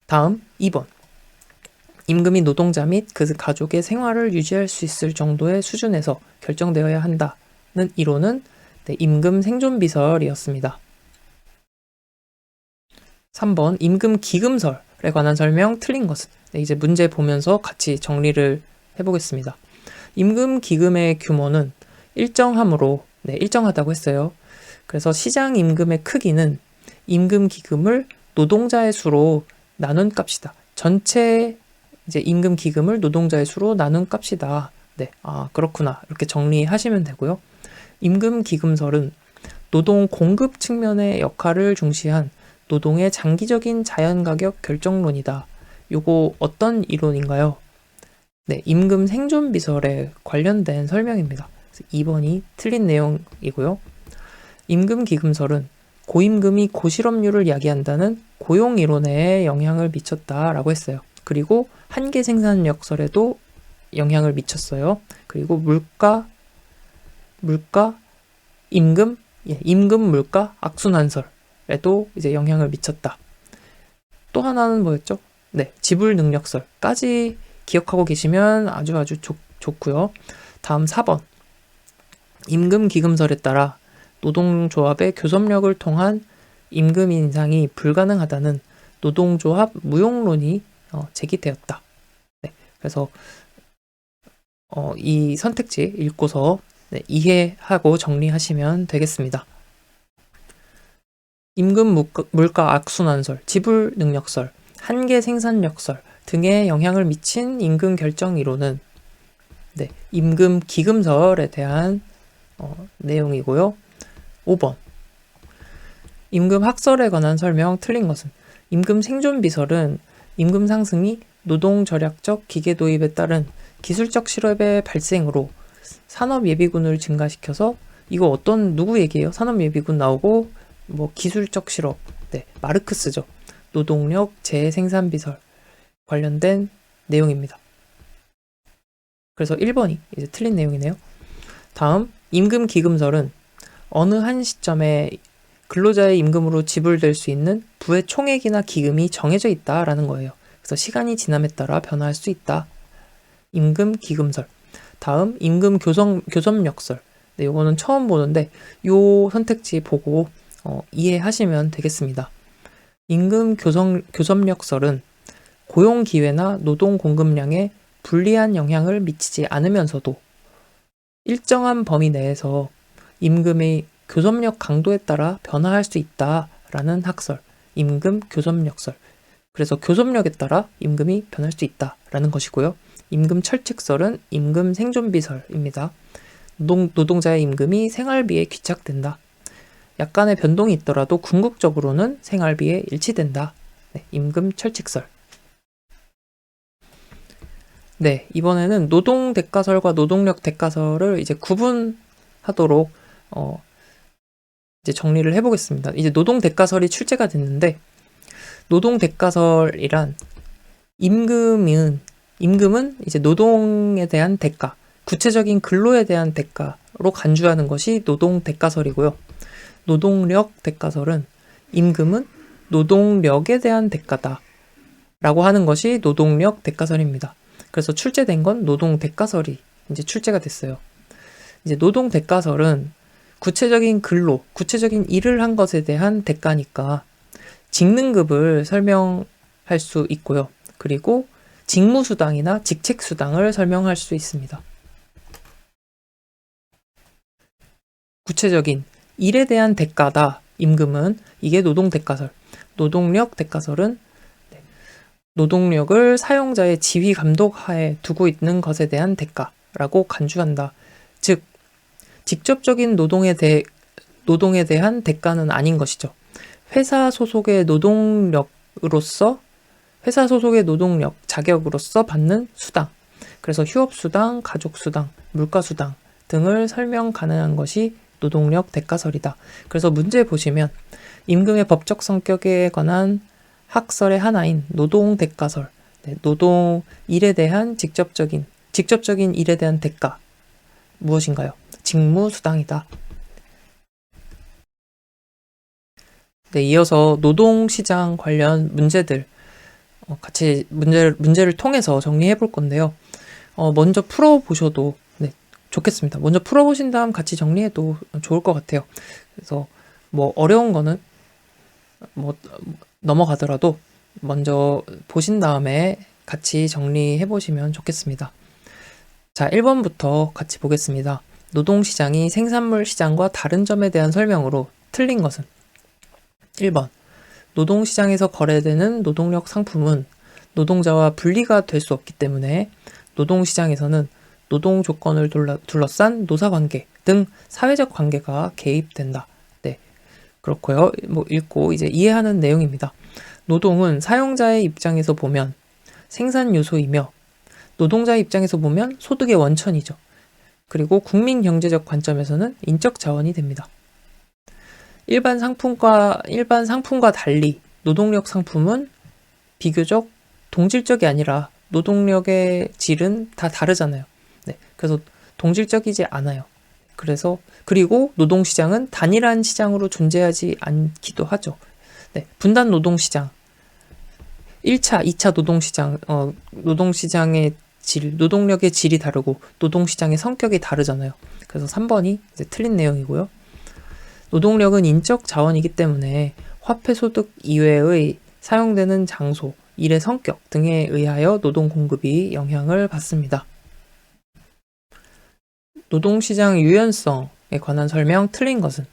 다음 2번. 임금이 노동자 및 그 가족의 생활을 유지할 수 있을 정도의 수준에서 결정되어야 한다는 이론은 임금 생존 비설이었습니다. 3번 임금 기금설에 관한 설명 틀린 것은. 이제 문제 보면서 같이 정리를 해보겠습니다. 임금 기금의 규모는 일정하므로 일정하다고 했어요. 그래서 시장 임금의 크기는 임금 기금을 노동자의 수로 나눈 값이다. 전체 이제 임금 기금을 노동자의 수로 나눈 값이다. 네, 그렇구나. 이렇게 정리하시면 되고요. 임금 기금설은 노동 공급 측면의 역할을 중시한 노동의 장기적인 자연가격 결정론이다. 요거 어떤 이론인가요? 네, 임금 생존 비설에 관련된 설명입니다. 2번이 틀린 내용이고요. 임금 기금설은 고임금이 고실업률을 야기한다는 고용 이론에 영향을 미쳤다라고 했어요. 그리고 한계 생산력설에도 영향을 미쳤어요. 그리고 임금 물가 악순환설에도 이제 영향을 미쳤다. 또 하나는 뭐였죠? 네, 지불 능력설까지 기억하고 계시면 아주 좋고요. 다음 4번. 임금 기금설에 따라 노동조합의 교섭력을 통한 임금 인상이 불가능하다는 노동조합 무용론이 제기되었다. 네, 그래서 이 선택지 읽고서 이해하고 정리하시면 되겠습니다. 임금 물가 악순환설, 지불 능력설, 한계 생산력설 등의 영향을 미친 임금 결정 이론은 임금 기금설에 대한 내용이고요. 5번. 임금 학설에 관한 설명 틀린 것은. 임금 생존 비설은 임금 상승이 노동 절약적 기계 도입에 따른 기술적 실업의 발생으로 산업 예비군을 증가시켜서, 이거 누구 얘기예요? 산업 예비군 나오고 기술적 실업. 네, 마르크스죠. 노동력 재생산 비설 관련된 내용입니다. 그래서 1번이 이제 틀린 내용이네요. 다음 임금 기금설은 어느 한 시점에 근로자의 임금으로 지불될 수 있는 부의 총액이나 기금이 정해져 있다라는 거예요. 그래서 시간이 지남에 따라 변화할 수 있다. 임금 기금설. 다음 임금 교섭력설. 네, 이거는 처음 보는데 요 선택지 보고 이해하시면 되겠습니다. 임금 교섭력설은 고용 기회나 노동 공급량에 불리한 영향을 미치지 않으면서도 일정한 범위 내에서 임금의 교섭력 강도에 따라 변화할 수 있다라는 학설, 임금 교섭력설. 그래서 교섭력에 따라 임금이 변할 수 있다라는 것이고요. 임금 철칙설은 임금 생존비설입니다. 노동자의 임금이 생활비에 귀착된다. 약간의 변동이 있더라도 궁극적으로는 생활비에 일치된다. 네, 임금 철칙설. 네, 이번에는 노동 대가설과 노동력 대가설을 이제 구분하도록 이제 정리를 해보겠습니다. 이제 노동 대가설이 출제가 됐는데, 노동 대가설이란 임금은 이제 노동에 대한 대가, 구체적인 근로에 대한 대가로 간주하는 것이 노동 대가설이고요. 노동력 대가설은 임금은 노동력에 대한 대가다 라고 하는 것이 노동력 대가설입니다. 그래서 출제된 건 노동 대가설이 이제 출제가 됐어요. 이제 노동 대가설은 구체적인 근로, 구체적인 일을 한 것에 대한 대가니까 직능급을 설명할 수 있고요. 그리고 직무수당이나 직책수당을 설명할 수 있습니다. 구체적인 일에 대한 대가다. 임금은 이게 노동대가설. 노동력 대가설은 노동력을 사용자의 지휘 감독 하에 두고 있는 것에 대한 대가라고 간주한다. 즉, 직접적인 노동에 대한 대가는 아닌 것이죠. 회사 소속의 노동력, 자격으로서 받는 수당. 그래서 휴업수당, 가족수당, 물가수당 등을 설명 가능한 것이 노동력 대가설이다. 그래서 문제 보시면 임금의 법적 성격에 관한 학설의 하나인 노동 대가설, 노동 일에 대한 직접적인 일에 대한 대가 무엇인가요? 직무수당이다. 네, 이어서 노동시장 관련 문제들 같이 문제를 통해서 정리해 볼 건데요. 먼저 풀어보셔도 좋겠습니다. 먼저 풀어보신 다음 같이 정리해도 좋을 것 같아요. 그래서 뭐 어려운 거는 뭐 넘어가더라도 먼저 보신 다음에 같이 정리해 보시면 좋겠습니다. 자, 1번부터 같이 보겠습니다. 노동시장이 생산물 시장과 다른 점에 대한 설명으로 틀린 것은 1번. 노동시장에서 거래되는 노동력 상품은 노동자와 분리가 될 수 없기 때문에 노동시장에서는 노동 조건을 둘러싼 노사관계 등 사회적 관계가 개입된다. 네, 그렇고요. 읽고 이제 이해하는 내용입니다. 노동은 사용자의 입장에서 보면 생산 요소이며 노동자의 입장에서 보면 소득의 원천이죠. 그리고 국민 경제적 관점에서는 인적 자원이 됩니다. 일반 상품과 달리 노동력 상품은 비교적 동질적이 아니라 노동력의 질은 다 다르잖아요. 네, 그래서 동질적이지 않아요. 그리고 노동시장은 단일한 시장으로 존재하지 않기도 하죠. 네, 분단 노동시장, 1차, 2차 노동시장, 노동시장의 노동력의 질이 다르고 노동시장의 성격이 다르잖아요. 그래서 3번이 이제 틀린 내용이고요. 노동력은 인적 자원이기 때문에 화폐 소득 이외의 사용되는 장소, 일의 성격 등에 의하여 노동 공급이 영향을 받습니다. 노동시장 유연성에 관한 설명 틀린 것은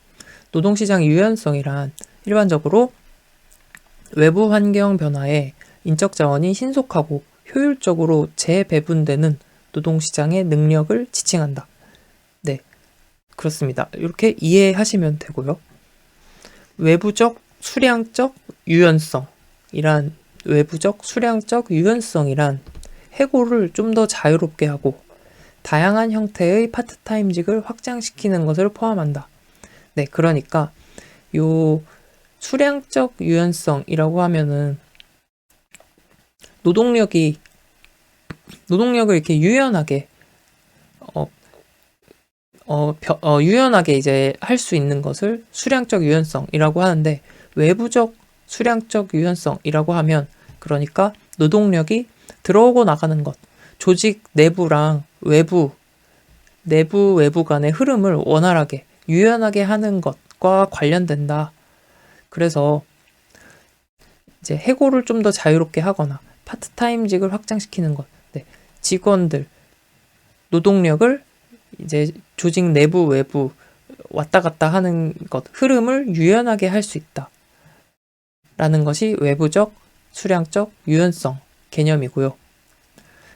노동시장 유연성이란 일반적으로 외부 환경 변화에 인적 자원이 신속하고 효율적으로 재배분되는 노동시장의 능력을 지칭한다. 네, 그렇습니다. 이렇게 이해하시면 되고요. 외부적 수량적 유연성이란 해고를 좀 더 자유롭게 하고 다양한 형태의 파트타임직을 확장시키는 것을 포함한다. 네, 그러니까 요 수량적 유연성이라고 하면은 노동력을 이렇게 유연하게 유연하게 이제 할 수 있는 것을 수량적 유연성이라고 하는데, 외부적 수량적 유연성이라고 하면 그러니까 노동력이 들어오고 나가는 것, 조직 내부랑 외부 간의 흐름을 원활하게 유연하게 하는 것과 관련된다. 그래서 이제 해고를 좀 더 자유롭게 하거나 파트타임직을 확장시키는 것, 직원들 노동력을 이제 조직 내부 외부 왔다 갔다 하는 것, 흐름을 유연하게 할 수 있다 라는 것이 외부적 수량적 유연성 개념이고요.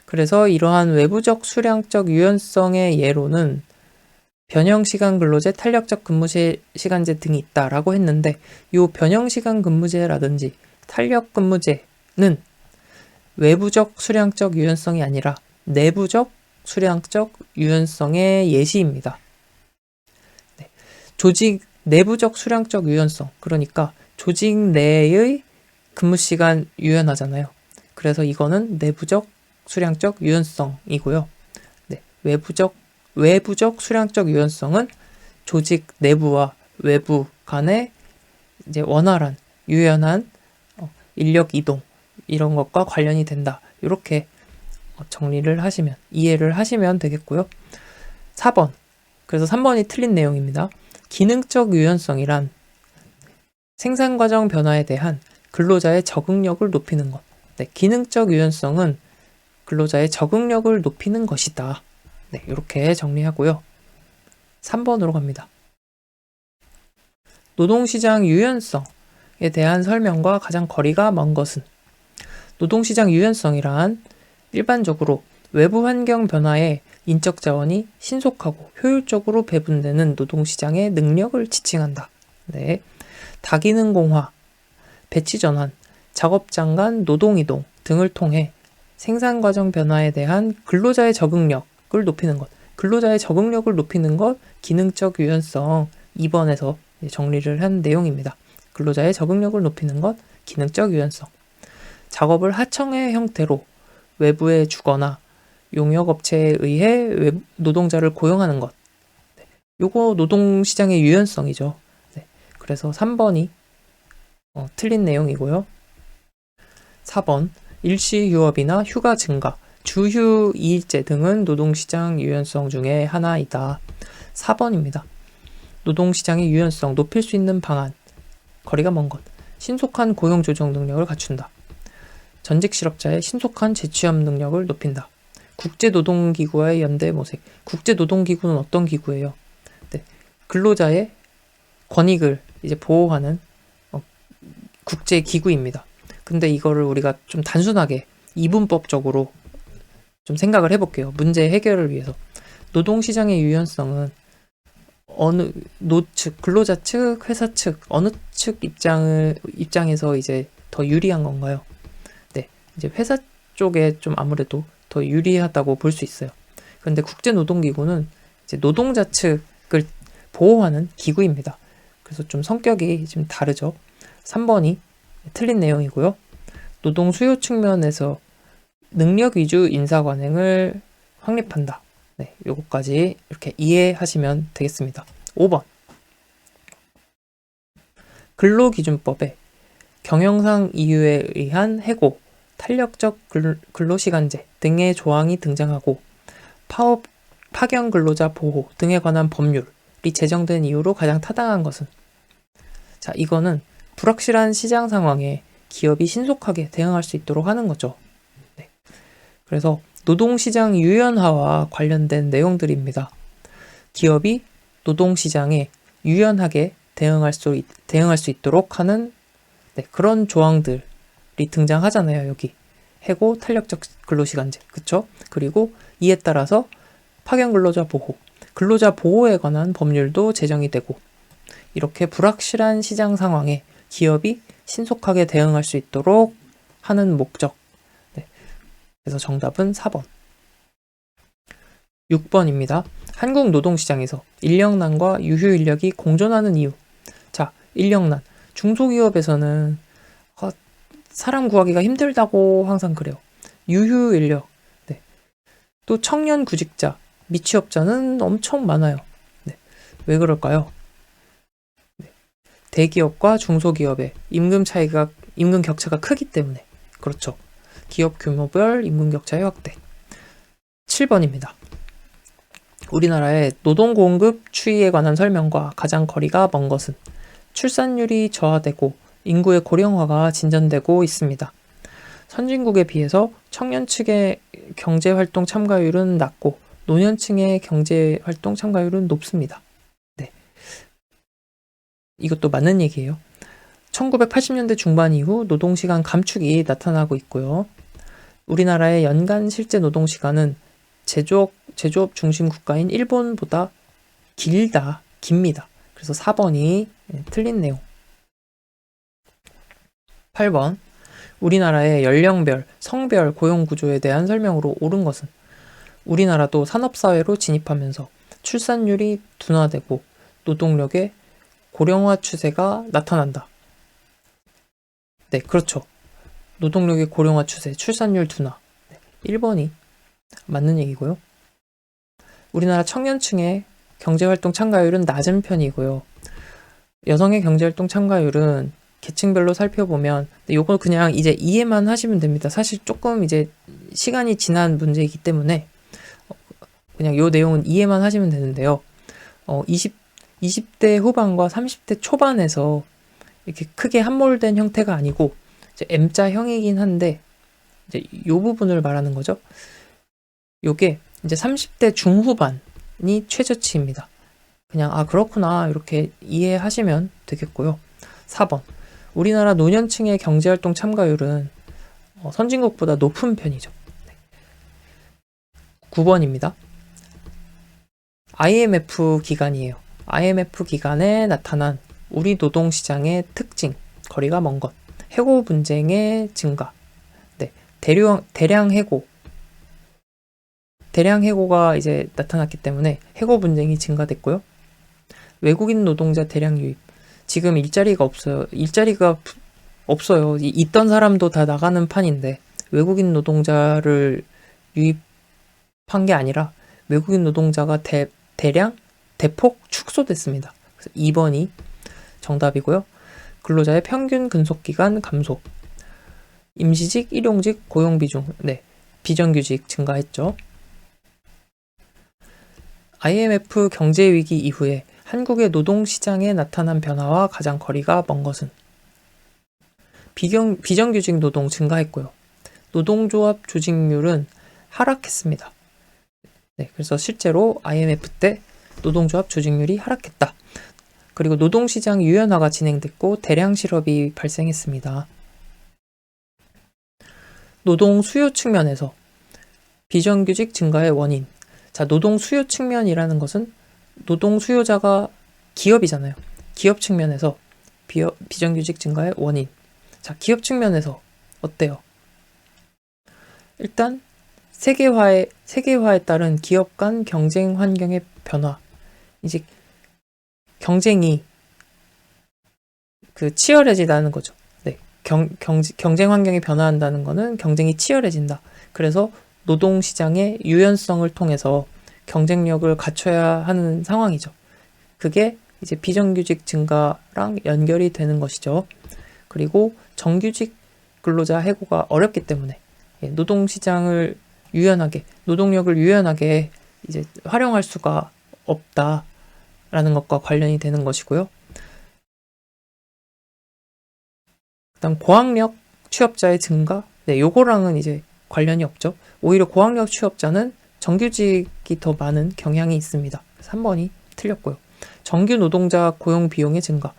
그래서 이러한 외부적 수량적 유연성의 예로는 변형시간 근로제, 탄력적 근무시간제 등이 있다라고 했는데, 이 변형시간 근무제라든지 탄력 근무제는 외부적 수량적 유연성이 아니라 내부적 수량적 유연성의 예시입니다. 네. 조직 내부적 수량적 유연성, 그러니까 조직 내의 근무시간 유연하잖아요. 그래서 이거는 내부적 수량적 유연성이고요. 네. 외부적 수량적 유연성은 조직 내부와 외부 간의 이제 원활한 유연한 인력 이동 이런 것과 관련이 된다. 이렇게 이해를 하시면 되겠고요. 4번. 그래서 3번이 틀린 내용입니다. 기능적 유연성이란 생산 과정 변화에 대한 근로자의 적응력을 높이는 것. 네, 기능적 유연성은 근로자의 적응력을 높이는 것이다. 네, 이렇게 정리하고요. 3번으로 갑니다. 노동시장 유연성에 대한 설명과 가장 거리가 먼 것은? 노동시장 유연성이란 일반적으로 외부 환경 변화에 인적 자원이 신속하고 효율적으로 배분되는 노동시장의 능력을 지칭한다. 네. 다기능 공화, 배치 전환, 작업장 간 노동 이동 등을 통해 생산 과정 변화에 대한 근로자의 적응력을 높이는 것. 근로자의 적응력을 높이는 것, 기능적 유연성 2번에서 정리를 한 내용입니다. 근로자의 적응력을 높이는 것, 기능적 유연성. 작업을 하청의 형태로 외부에 주거나 용역업체에 의해 노동자를 고용하는 것. 네. 요거 노동시장의 유연성이죠. 네. 그래서 3번이 틀린 내용이고요. 4번, 일시휴업이나 휴가 증가, 주휴 2일제 등은 노동시장 유연성 중에 하나이다. 4번입니다. 노동시장의 유연성 높일 수 있는 방안, 거리가 먼 것, 신속한 고용조정 능력을 갖춘다. 전직 실업자의 신속한 재취업 능력을 높인다. 국제노동기구와의 연대 모색. 국제노동기구는 어떤 기구예요? 네, 근로자의 권익을 이제 보호하는 국제기구입니다. 근데 이거를 우리가 좀 단순하게 이분법적으로 좀 생각을 해볼게요. 문제 해결을 위해서. 노동시장의 유연성은 어느 노측, 근로자 측, 회사 측, 어느 측 입장에서 이제 더 유리한 건가요? 네, 이제 회사 쪽에 좀 아무래도 더 유리하다고 볼 수 있어요. 그런데 국제노동기구는 이제 노동자 측을 보호하는 기구입니다. 그래서 좀 성격이 좀 다르죠. 3번이 틀린 내용이고요. 노동 수요 측면에서 능력 위주 인사 관행을 확립한다. 네, 요거까지 이렇게 이해하시면 되겠습니다. 5번. 근로기준법에 경영상 이유에 의한 해고, 탄력적 근로시간제 등의 조항이 등장하고 파견 근로자 보호 등에 관한 법률이 제정된 이유로 가장 타당한 것은? 자, 이거는 불확실한 시장 상황에 기업이 신속하게 대응할 수 있도록 하는 거죠. 네. 그래서 노동시장 유연화와 관련된 내용들입니다. 기업이 노동시장에 유연하게 대응할 수 있도록 하는 그런 조항들이 등장하잖아요. 여기 해고, 탄력적 근로시간제, 그쵸? 그리고 이에 따라서 파견 근로자 보호, 근로자 보호에 관한 법률도 제정이 되고, 이렇게 불확실한 시장 상황에 기업이 신속하게 대응할 수 있도록 하는 목적. 네. 그래서 정답은 4번. 6번입니다. 한국 노동시장에서 인력난과 유휴 인력이 공존하는 이유. 자, 인력난. 중소기업에서는 사람 구하기가 힘들다고 항상 그래요. 유휴 인력. 네. 또 청년 구직자, 미취업자는 엄청 많아요. 네. 왜 그럴까요? 네. 대기업과 중소기업의 임금 격차가 크기 때문에. 그렇죠. 기업 규모별 임금 격차의 확대. 7번입니다. 우리나라의 노동 공급 추이에 관한 설명과 가장 거리가 먼 것은? 출산율이 저하되고 인구의 고령화가 진전되고 있습니다. 선진국에 비해서 청년 측의 경제활동 참가율은 낮고 노년층의 경제활동 참가율은 높습니다. 네. 이것도 맞는 얘기예요. 1980년대 중반 이후 노동시간 감축이 나타나고 있고요. 우리나라의 연간 실제 노동시간은 제조업 중심 국가인 일본보다 깁니다. 그래서 4번이 틀린 내용. 8번. 우리나라의 연령별, 성별 고용 구조에 대한 설명으로 옳은 것은? 우리나라도 산업사회로 진입하면서 출산율이 둔화되고 노동력의 고령화 추세가 나타난다. 네, 그렇죠. 노동력의 고령화 추세, 출산율 둔화. 1번이 맞는 얘기고요. 우리나라 청년층의 경제활동 참가율은 낮은 편이고요. 여성의 경제활동 참가율은 계층별로 살펴보면 요거 그냥 이제 이해만 하시면 됩니다. 사실 조금 이제 시간이 지난 문제이기 때문에 그냥 요 내용은 이해만 하시면 되는데요. 20대 후반과 30대 초반에서 이렇게 크게 함몰된 형태가 아니고 이제 M자형이긴 한데 이제 요 부분을 말하는 거죠. 요게 이제 30대 중후반이 최저치입니다. 그냥 그렇구나 이렇게 이해하시면 되겠고요. 4번 우리나라 노년층의 경제활동 참가율은 선진국보다 높은 편이죠. 9번입니다. IMF 기간이에요. IMF 기간에 나타난 우리 노동시장의 특징, 거리가 먼 것, 해고 분쟁의 증가, 대량 해고가 이제 나타났기 때문에 해고 분쟁이 증가됐고요. 외국인 노동자 대량 유입, 지금 일자리가 없어요. 있던 사람도 다 나가는 판인데 외국인 노동자를 유입한 게 아니라 외국인 노동자가 대폭 축소됐습니다. 그래서 2번이 정답이고요. 근로자의 평균 근속기간 감소, 임시직, 일용직, 고용비중, 비정규직 증가했죠. IMF 경제위기 이후에 한국의 노동시장에 나타난 변화와 가장 거리가 먼 것은 비정규직 노동 증가했고요. 노동조합 조직률은 하락했습니다. 그래서 실제로 IMF 때 노동조합 조직률이 하락했다. 그리고 노동시장 유연화가 진행됐고 대량 실업이 발생했습니다. 노동 수요 측면에서 비정규직 증가의 원인. 자, 노동 수요 측면이라는 것은 노동 수요자가 기업이잖아요. 기업 측면에서 비정규직 증가의 원인. 자, 기업 측면에서 어때요? 일단 세계화에 따른 기업 간 경쟁 환경의 변화. 이제 경쟁이 치열해지다는 거죠. 경쟁 환경이 변화한다는 거는 경쟁이 치열해진다. 그래서 노동시장의 유연성을 통해서 경쟁력을 갖춰야 하는 상황이죠. 그게 이제 비정규직 증가랑 연결이 되는 것이죠. 그리고 정규직 근로자 해고가 어렵기 때문에 노동시장을 노동력을 유연하게 이제 활용할 수가 없다라는 것과 관련이 되는 것이고요. 그다음 고학력 취업자의 증가, 요거랑은 이제 관련이 없죠. 오히려 고학력 취업자는 정규직이 더 많은 경향이 있습니다. 3번이 틀렸고요. 정규 노동자 고용 비용의 증가.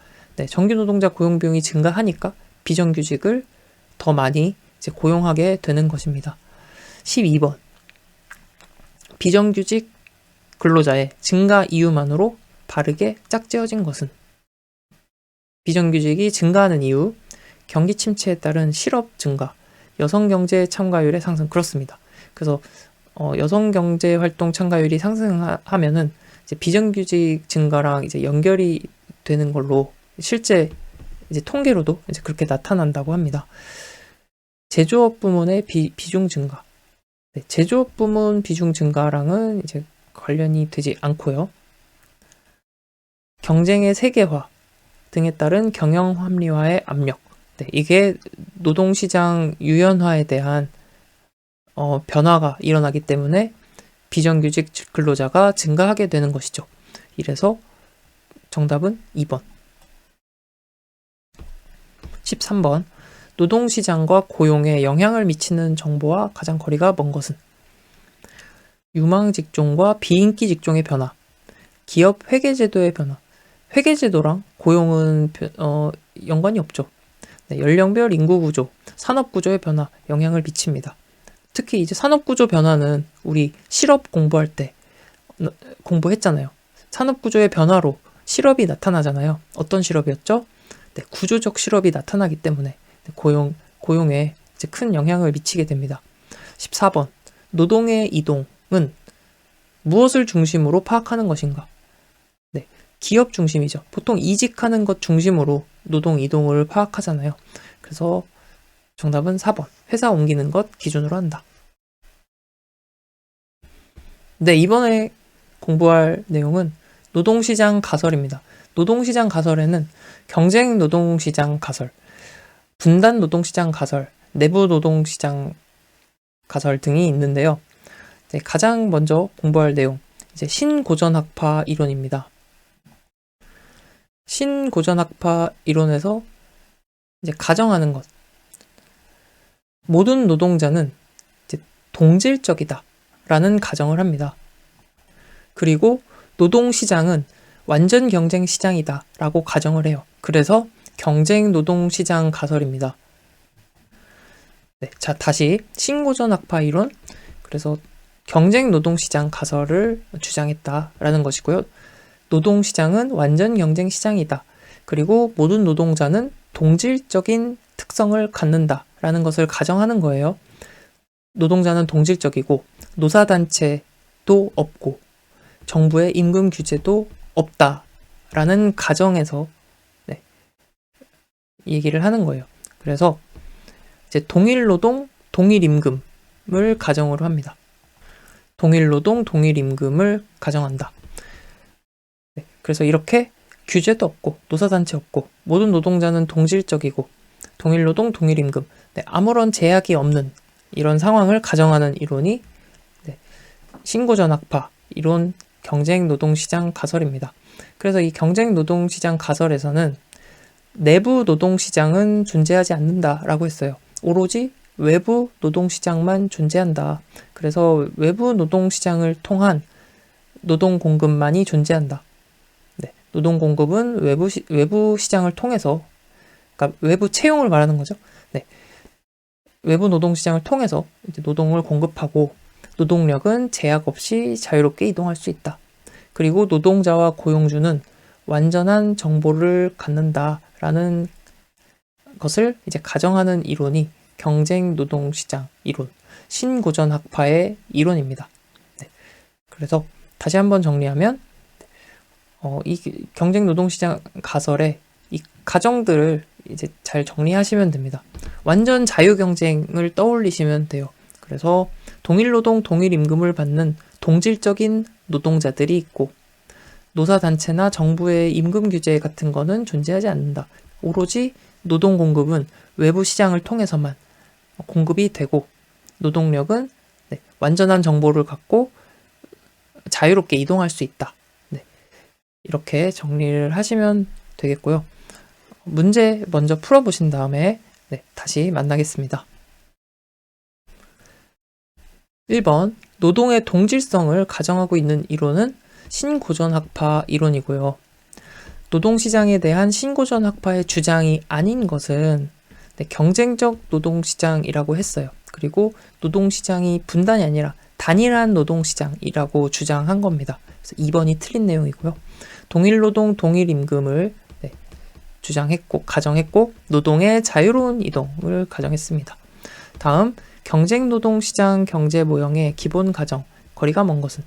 정규 노동자 고용 비용이 증가하니까 비정규직을 더 많이 이제 고용하게 되는 것입니다. 12번. 비정규직 근로자의 증가 이유만으로 바르게 짝지어진 것은 비정규직이 증가하는 이유, 경기 침체에 따른 실업 증가, 여성 경제 참가율의 상승. 그렇습니다. 그래서 여성 경제 활동 참가율이 상승하면은 이제 비정규직 증가랑 이제 연결이 되는 걸로 실제 이제 통계로도 이제 그렇게 나타난다고 합니다. 제조업 부문의 비중 증가. 제조업 부문 비중 증가랑은 이제 관련이 되지 않고요. 경쟁의 세계화 등에 따른 경영 합리화의 압력. 이게 노동시장 유연화에 대한 변화가 일어나기 때문에 비정규직 근로자가 증가하게 되는 것이죠. 이래서 정답은 2번. 13번. 노동시장과 고용에 영향을 미치는 정보와 가장 거리가 먼 것은 유망 직종과 비인기 직종의 변화, 기업 회계제도의 변화. 회계제도랑 고용은 연관이 없죠. 연령별 인구구조, 산업구조의 변화, 영향을 미칩니다. 특히 이제 산업구조 변화는 우리 실업 공부할 때 공부했잖아요. 산업구조의 변화로 실업이 나타나잖아요. 어떤 실업이었죠? 구조적 실업이 나타나기 때문에 고용에 이제 큰 영향을 미치게 됩니다. 14번. 노동의 이동은 무엇을 중심으로 파악하는 것인가? 기업 중심이죠. 보통 이직하는 것 중심으로 노동 이동을 파악하잖아요. 그래서 정답은 4번. 회사 옮기는 것 기준으로 한다. 이번에 공부할 내용은 노동시장 가설입니다. 노동시장 가설에는 경쟁 노동시장 가설, 분단 노동시장 가설, 내부 노동시장 가설 등이 있는데요. 가장 먼저 공부할 내용, 이제 신고전학파 이론입니다. 신고전학파 이론에서 이제 가정하는 것, 모든 노동자는 이제 동질적이다라는 가정을 합니다. 그리고 노동시장은 완전 경쟁 시장이다라고 가정을 해요. 그래서 경쟁 노동시장 가설입니다. 네, 자, 다시 신고전 학파 이론. 그래서 경쟁 노동시장 가설을 주장했다라는 것이고요. 노동시장은 완전 경쟁 시장이다. 그리고 모든 노동자는 동질적인 특성을 갖는다라는 것을 가정하는 거예요. 노동자는 동질적이고 노사단체도 없고 정부의 임금 규제도 없다라는 가정에서 네, 얘기를 하는 거예요. 그래서 이제 동일노동, 동일임금을 가정으로 합니다. 동일노동, 동일임금을 가정한다. 네, 그래서 이렇게 규제도 없고 노사단체 없고 모든 노동자는 동질적이고 동일노동, 동일임금, 네, 아무런 제약이 없는 이런 상황을 가정하는 이론이 네, 신고전학파 이론 경쟁노동시장 가설입니다. 그래서 이 경쟁노동시장 가설에서는 내부 노동시장은 존재하지 않는다라고 했어요. 오로지 외부 노동시장만 존재한다. 그래서 외부 노동시장을 통한 노동 공급만이 존재한다. 네, 노동 공급은 외부 시장을 통해서, 그러니까 외부 채용을 말하는 거죠. 네, 외부 노동시장을 통해서 이제 노동을 공급하고 노동력은 제약 없이 자유롭게 이동할 수 있다. 그리고 노동자와 고용주는 완전한 정보를 갖는다라는 것을 이제 가정하는 이론이 경쟁 노동시장 이론, 신고전학파의 이론입니다. 네. 그래서 다시 한번 정리하면 이 경쟁 노동시장 가설의 이 가정들을 이제 잘 정리하시면 됩니다. 완전 자유 경쟁을 떠올리시면 돼요. 그래서 동일 노동, 동일 임금을 받는 동질적인 노동자들이 있고 노사단체나 정부의 임금 규제 같은 거는 존재하지 않는다. 오로지 노동 공급은 외부 시장을 통해서만 공급이 되고 노동력은 네, 완전한 정보를 갖고 자유롭게 이동할 수 있다. 네, 이렇게 정리를 하시면 되겠고요. 문제 먼저 풀어보신 다음에 네, 다시 만나겠습니다. 1번 노동의 동질성을 가정하고 있는 이론은 신고전학파 이론이고요. 노동시장에 대한 신고전학파의 주장이 아닌 것은 네, 경쟁적 노동시장이라고 했어요. 그리고 노동시장이 분단이 아니라 단일한 노동시장이라고 주장한 겁니다. 그래서 2번이 틀린 내용이고요. 동일노동, 동일임금을 네, 주장했고 가정했고 노동의 자유로운 이동을 가정했습니다. 다음 경쟁노동시장 경제 모형의 기본 가정, 거리가 먼 것은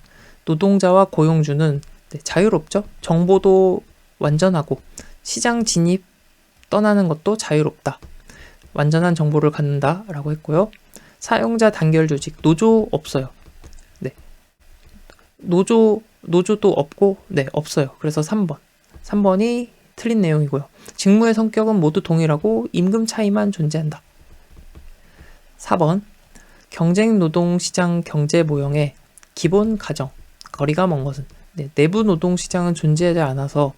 노동자와 고용주는 네, 자유롭죠. 정보도 완전하고 시장 진입 떠나는 것도 자유롭다. 완전한 정보를 갖는다라고 했고요. 사용자 단결 조직, 노조 없어요. 네, 노조도 없고 네, 없어요. 그래서 3번이 틀린 내용이고요. 직무의 성격은 모두 동일하고 임금 차이만 존재한다. 4번 경쟁 노동시장 경제 모형의 기본 가정, 거리가 먼 것은 네, 내부 노동시장은 존재하지 않아서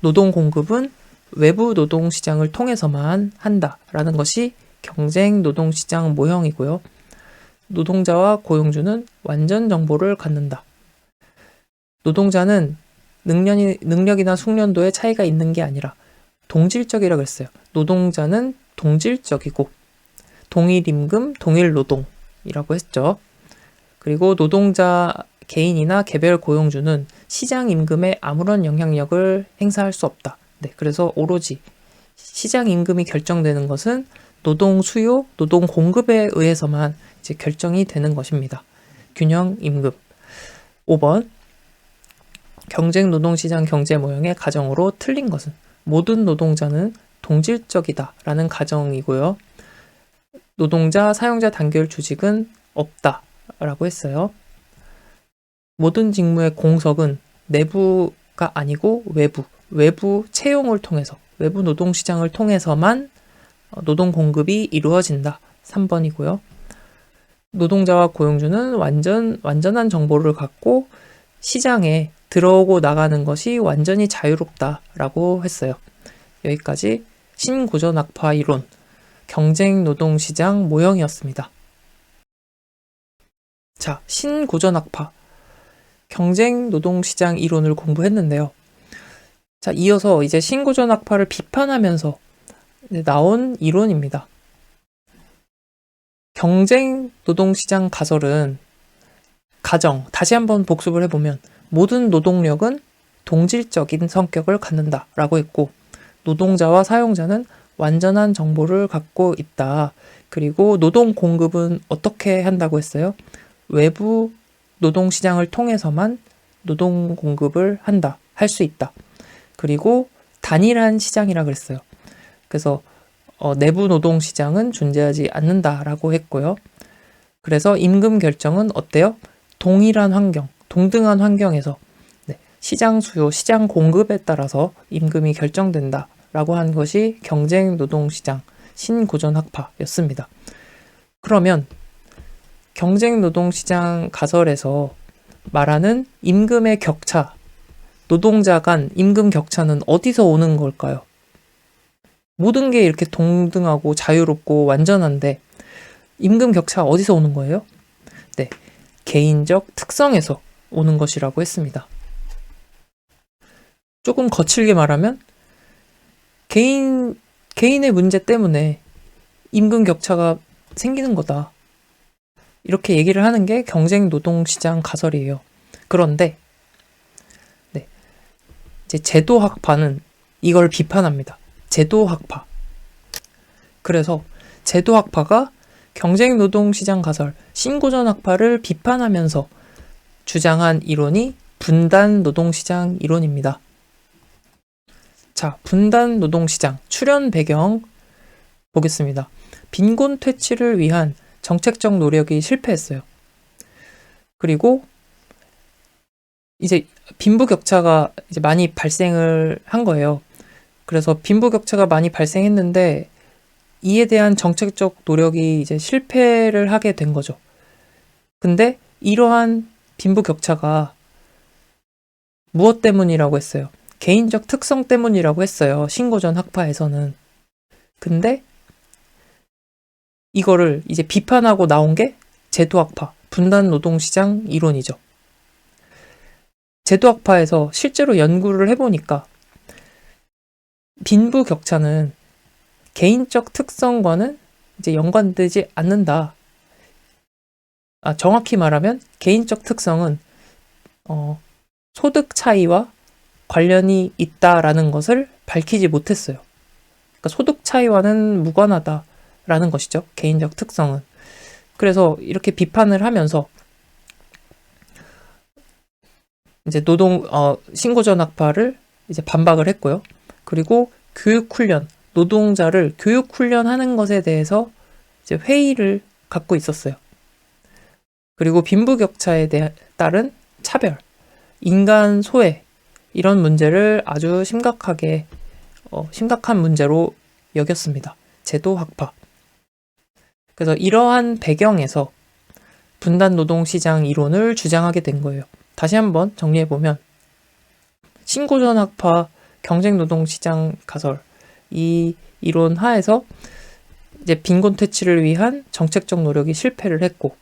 노동 공급은 외부 노동시장을 통해서만 한다라는 것이 경쟁 노동시장 모형이고요. 노동자와 고용주는 완전 정보를 갖는다. 노동자는 능력이나 숙련도에 차이가 있는 게 아니라 동질적이라고 했어요. 노동자는 동질적이고 동일임금, 동일노동이라고 했죠. 그리고 노동자 개인이나 개별 고용주는 시장 임금에 아무런 영향력을 행사할 수 없다. 네, 그래서 오로지 시장 임금이 결정되는 것은 노동 수요, 노동 공급에 의해서만 이제 결정이 되는 것입니다. 균형 임금. 5번 경쟁 노동시장 경제 모형의 가정으로 틀린 것은 모든 노동자는 동질적이다라는 가정이고요. 노동자, 사용자 단결 조직은 없다라고 했어요. 모든 직무의 공석은 내부가 아니고 외부 채용을 통해서, 외부 노동시장을 통해서만 노동 공급이 이루어진다. 3번이고요. 노동자와 고용주는 완전한 정보를 갖고 시장에 들어오고 나가는 것이 완전히 자유롭다라고 했어요. 여기까지 신고전학파 이론, 경쟁 노동시장 모형이었습니다. 자, 신고전학파, 경쟁 노동시장 이론을 공부했는데요. 자, 이어서 이제 신고전학파를 비판하면서 나온 이론입니다. 경쟁 노동시장 가설은 다시 한번 복습을 해보면 모든 노동력은 동질적인 성격을 갖는다라고 했고, 노동자와 사용자는 완전한 정보를 갖고 있다. 그리고 노동 공급은 어떻게 한다고 했어요? 외부 노동시장을 통해서만 노동 공급을 할 수 있다. 그리고 단일한 시장이라 그랬어요. 그래서 내부 노동시장은 존재하지 않는다라고 했고요. 그래서 임금 결정은 어때요? 동일한 환경, 동등한 환경에서 시장 수요, 시장 공급에 따라서 임금이 결정된다라고 한 것이 경쟁 노동시장 신고전학파였습니다. 그러면 경쟁 노동시장 가설에서 말하는 임금의 격차, 노동자 간 임금 격차는 어디서 오는 걸까요? 모든 게 이렇게 동등하고 자유롭고 완전한데 임금 격차 어디서 오는 거예요? 네, 개인적 특성에서 오는 것이라고 했습니다. 조금 거칠게 말하면 개인의 문제 때문에 임금 격차가 생기는 거다. 이렇게 얘기를 하는 게 경쟁 노동시장 가설이에요. 그런데 이제 제도학파는 이걸 비판합니다. 제도학파. 그래서 제도학파가 경쟁 노동시장 가설, 신고전학파를 비판하면서 주장한 이론이 분단 노동시장 이론입니다. 자, 분단 노동시장 출현 배경 보겠습니다. 빈곤 퇴치를 위한 정책적 노력이 실패했어요. 그리고 이제 빈부격차가 이제 많이 발생을 한 거예요. 그래서 빈부격차가 많이 발생했는데 이에 대한 정책적 노력이 이제 실패를 하게 된 거죠. 근데 이러한 빈부격차가 무엇 때문이라고 했어요? 개인적 특성 때문이라고 했어요. 신고전 학파에서는. 근데 이거를 이제 비판하고 나온 게 제도학파, 분단 노동시장 이론이죠. 제도학파에서 실제로 연구를 해보니까 빈부격차는 개인적 특성과는 이제 연관되지 않는다. 정확히 말하면 개인적 특성은 소득 차이와 관련이 있다라는 것을 밝히지 못했어요. 그러니까 소득 차이와는 무관하다라는 것이죠. 개인적 특성은. 그래서 이렇게 비판을 하면서 이제 신고전학파를 이제 반박을 했고요. 그리고 교육훈련, 노동자를 교육훈련하는 것에 대해서 이제 회의를 갖고 있었어요. 그리고 빈부격차에 따른 차별, 인간 소외, 이런 문제를 아주 심각한 문제로 여겼습니다. 제도학파. 그래서 이러한 배경에서 분단 노동시장 이론을 주장하게 된 거예요. 다시 한번 정리해보면 신고전학파 경쟁 노동시장 가설, 이 이론 하에서 이제 빈곤 퇴치를 위한 정책적 노력이 실패를 했고,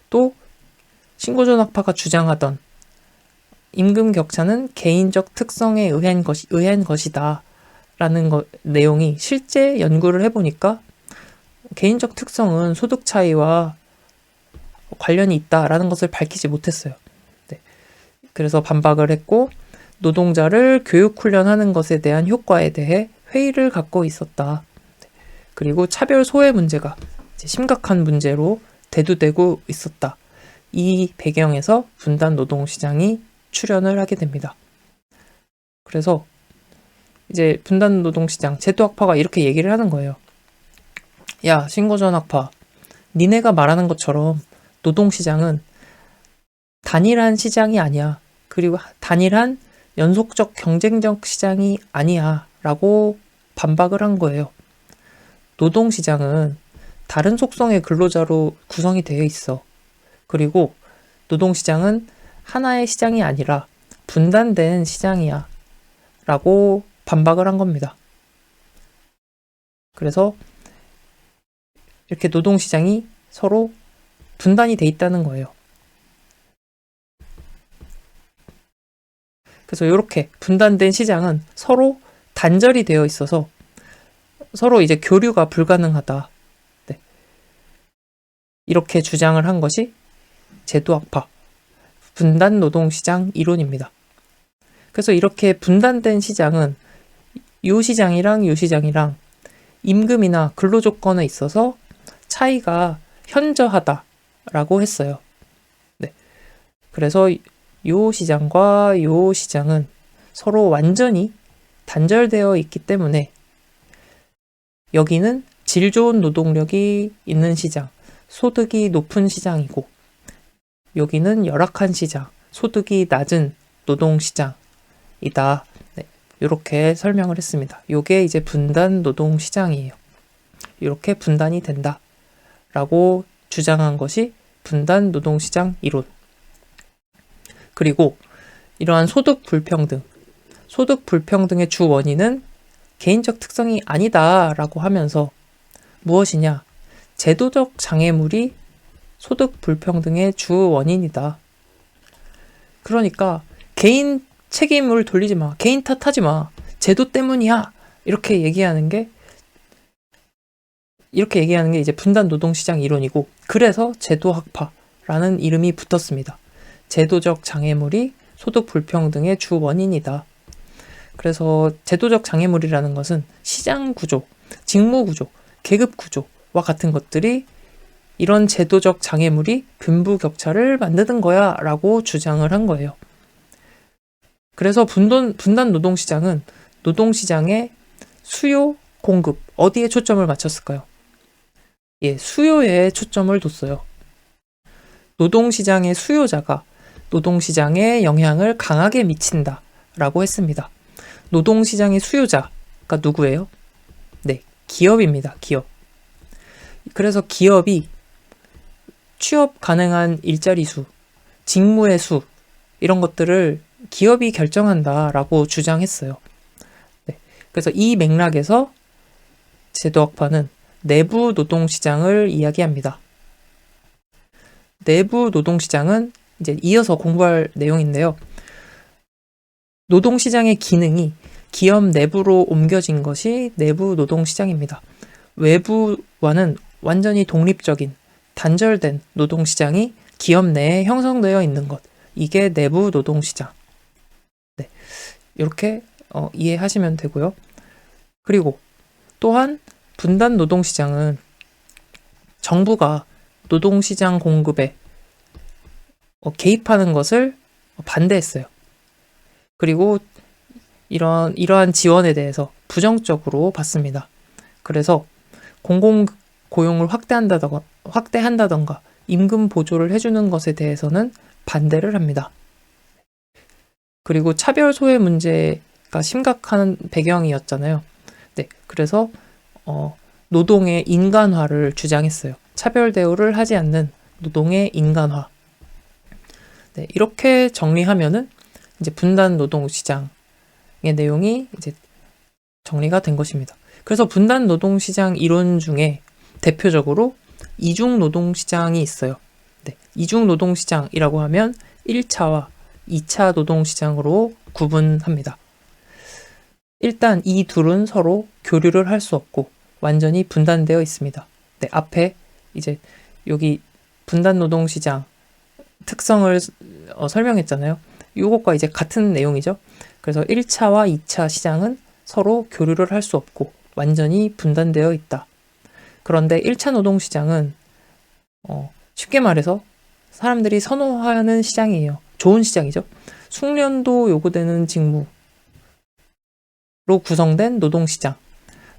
또 신고전학파가 주장하던 임금 격차는 개인적 특성에 의한 것이다 라는 내용이 실제 연구를 해보니까 개인적 특성은 소득 차이와 관련이 있다라는 것을 밝히지 못했어요. 네. 그래서 반박을 했고, 노동자를 교육훈련하는 것에 대한 효과에 대해 회의를 갖고 있었다. 그리고 차별 소외 문제가 심각한 문제로 대두되고 있었다. 이 배경에서 분단 노동시장이 출현을 하게 됩니다. 그래서 이제 분단 노동시장, 제도학파가 이렇게 얘기를 하는 거예요. 야, 신고전학파, 니네가 말하는 것처럼 노동시장은 단일한 시장이 아니야. 그리고 단일한 연속적 경쟁적 시장이 아니야. 라고 반박을 한 거예요. 노동시장은 다른 속성의 근로자로 구성이 되어 있어. 그리고 노동시장은 하나의 시장이 아니라 분단된 시장이야. 라고 반박을 한 겁니다. 그래서 이렇게 노동시장이 서로 분단이 돼 있다는 거예요. 그래서 이렇게 분단된 시장은 서로 단절이 되어 있어서 서로 이제 교류가 불가능하다. 네. 이렇게 주장을 한 것이 제도학파, 분단 노동시장 이론입니다. 그래서 이렇게 분단된 시장은 요 시장이랑 요 시장이랑 임금이나 근로조건에 있어서 차이가 현저하다라고 했어요. 네. 그래서 요 시장과 요 시장은 서로 완전히 단절되어 있기 때문에 여기는 질 좋은 노동력이 있는 시장, 소득이 높은 시장이고 여기는 열악한 시장, 소득이 낮은 노동시장이다. 네, 이렇게 설명을 했습니다. 이게 이제 분단 노동시장이에요. 이렇게 분단이 된다. 라고 주장한 것이 분단 노동시장 이론. 그리고 이러한 소득 불평등의 주 원인은 개인적 특성이 아니다라고 하면서 무엇이냐? 제도적 장애물이 소득 불평등의 주 원인이다. 그러니까 개인 책임을 돌리지 마. 개인 탓하지 마. 제도 때문이야. 이렇게 얘기하는 게 이제 분단 노동시장 이론이고, 그래서 제도학파라는 이름이 붙었습니다. 제도적 장애물이 소득 불평등의 주 원인이다. 그래서 제도적 장애물이라는 것은 시장 구조, 직무 구조, 계급 구조와 같은 것들이 이런 제도적 장애물이 빈부격차를 만드는 거야 라고 주장을 한 거예요. 그래서 분단 노동시장은 노동시장의 수요, 공급, 어디에 초점을 맞췄을까요? 예, 수요에 초점을 뒀어요. 노동시장의 수요자가 노동시장에 영향을 강하게 미친다 라고 했습니다. 노동시장의 수요자가 누구예요? 네, 기업입니다. 기업. 그래서 기업이 취업 가능한 일자리 수, 직무의 수, 이런 것들을 기업이 결정한다라고 주장했어요. 네, 그래서 이 맥락에서 제도학파는 내부 노동시장을 이야기합니다. 내부 노동시장은 이제 이어서 공부할 내용인데요. 노동시장의 기능이 기업 내부로 옮겨진 것이 내부 노동시장입니다. 외부와는 완전히 독립적인 단절된 노동시장이 기업 내에 형성되어 있는 것, 이게 내부 노동시장. 네, 이렇게 이해하시면 되고요. 그리고 또한 분단 노동시장은 정부가 노동시장 공급에 개입하는 것을 반대했어요. 그리고 이러한 지원에 대해서 부정적으로 봤습니다. 그래서 공공고용을 확대한다던가 임금 보조를 해주는 것에 대해서는 반대를 합니다. 그리고 차별 소외 문제가 심각한 배경이었잖아요. 네, 그래서 노동의 인간화를 주장했어요. 차별 대우를 하지 않는 노동의 인간화. 네, 이렇게 정리하면은 이제 분단 노동 시장의 내용이 이제 정리가 된 것입니다. 그래서 분단 노동 시장 이론 중에 대표적으로 이중 노동 시장이 있어요. 네, 이중 노동 시장이라고 하면 1차와 2차 노동 시장으로 구분합니다. 일단 이 둘은 서로 교류를 할 수 없고 완전히 분단되어 있습니다. 네, 앞에 이제 여기 분단 노동 시장 특성을 설명했잖아요. 이것과 이제 같은 내용이죠. 그래서 1차와 2차 시장은 서로 교류를 할 수 없고 완전히 분단되어 있다. 그런데 1차 노동 시장은 쉽게 말해서 사람들이 선호하는 시장이에요. 좋은 시장이죠. 숙련도 요구되는 직무로 구성된 노동시장,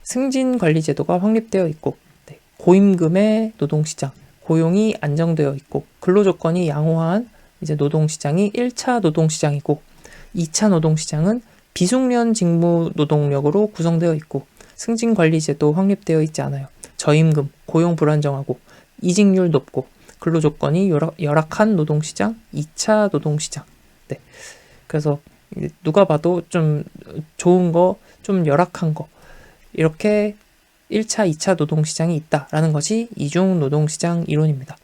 승진관리제도가 확립되어 있고, 네, 고임금의 노동시장, 고용이 안정되어 있고, 근로조건이 양호한 이제 노동시장이 1차 노동시장이고, 2차 노동시장은 비숙련 직무 노동력으로 구성되어 있고, 승진관리제도 확립되어 있지 않아요. 저임금, 고용 불안정하고, 이직률 높고, 근로조건이 열악한 노동시장, 2차 노동시장. 네. 그래서 누가 봐도 좀 좋은 거, 좀 열악한 거, 이렇게 1차, 2차 노동시장이 있다라는 것이 이중 노동시장 이론입니다.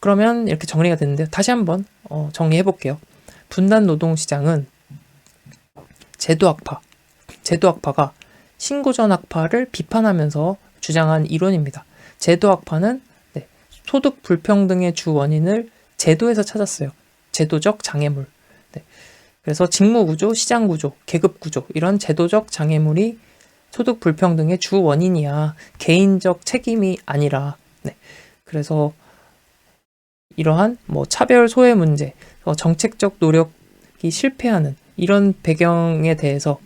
그러면 이렇게 정리가 됐는데요. 다시 한번 정리해 볼게요. 분단 노동시장은 제도학파가 신고전 학파를 비판하면서 주장한 이론입니다. 제도학파는 소득 불평등의 주 원인을 제도에서 찾았어요. 제도적 장애물. 그래서 직무구조, 시장구조, 계급구조 이런 제도적 장애물이 소득 불평등의 주 원인이야. 개인적 책임이 아니라. 그래서 이러한 차별 소외 문제, 정책적 노력이 실패하는 이런 배경에 대해서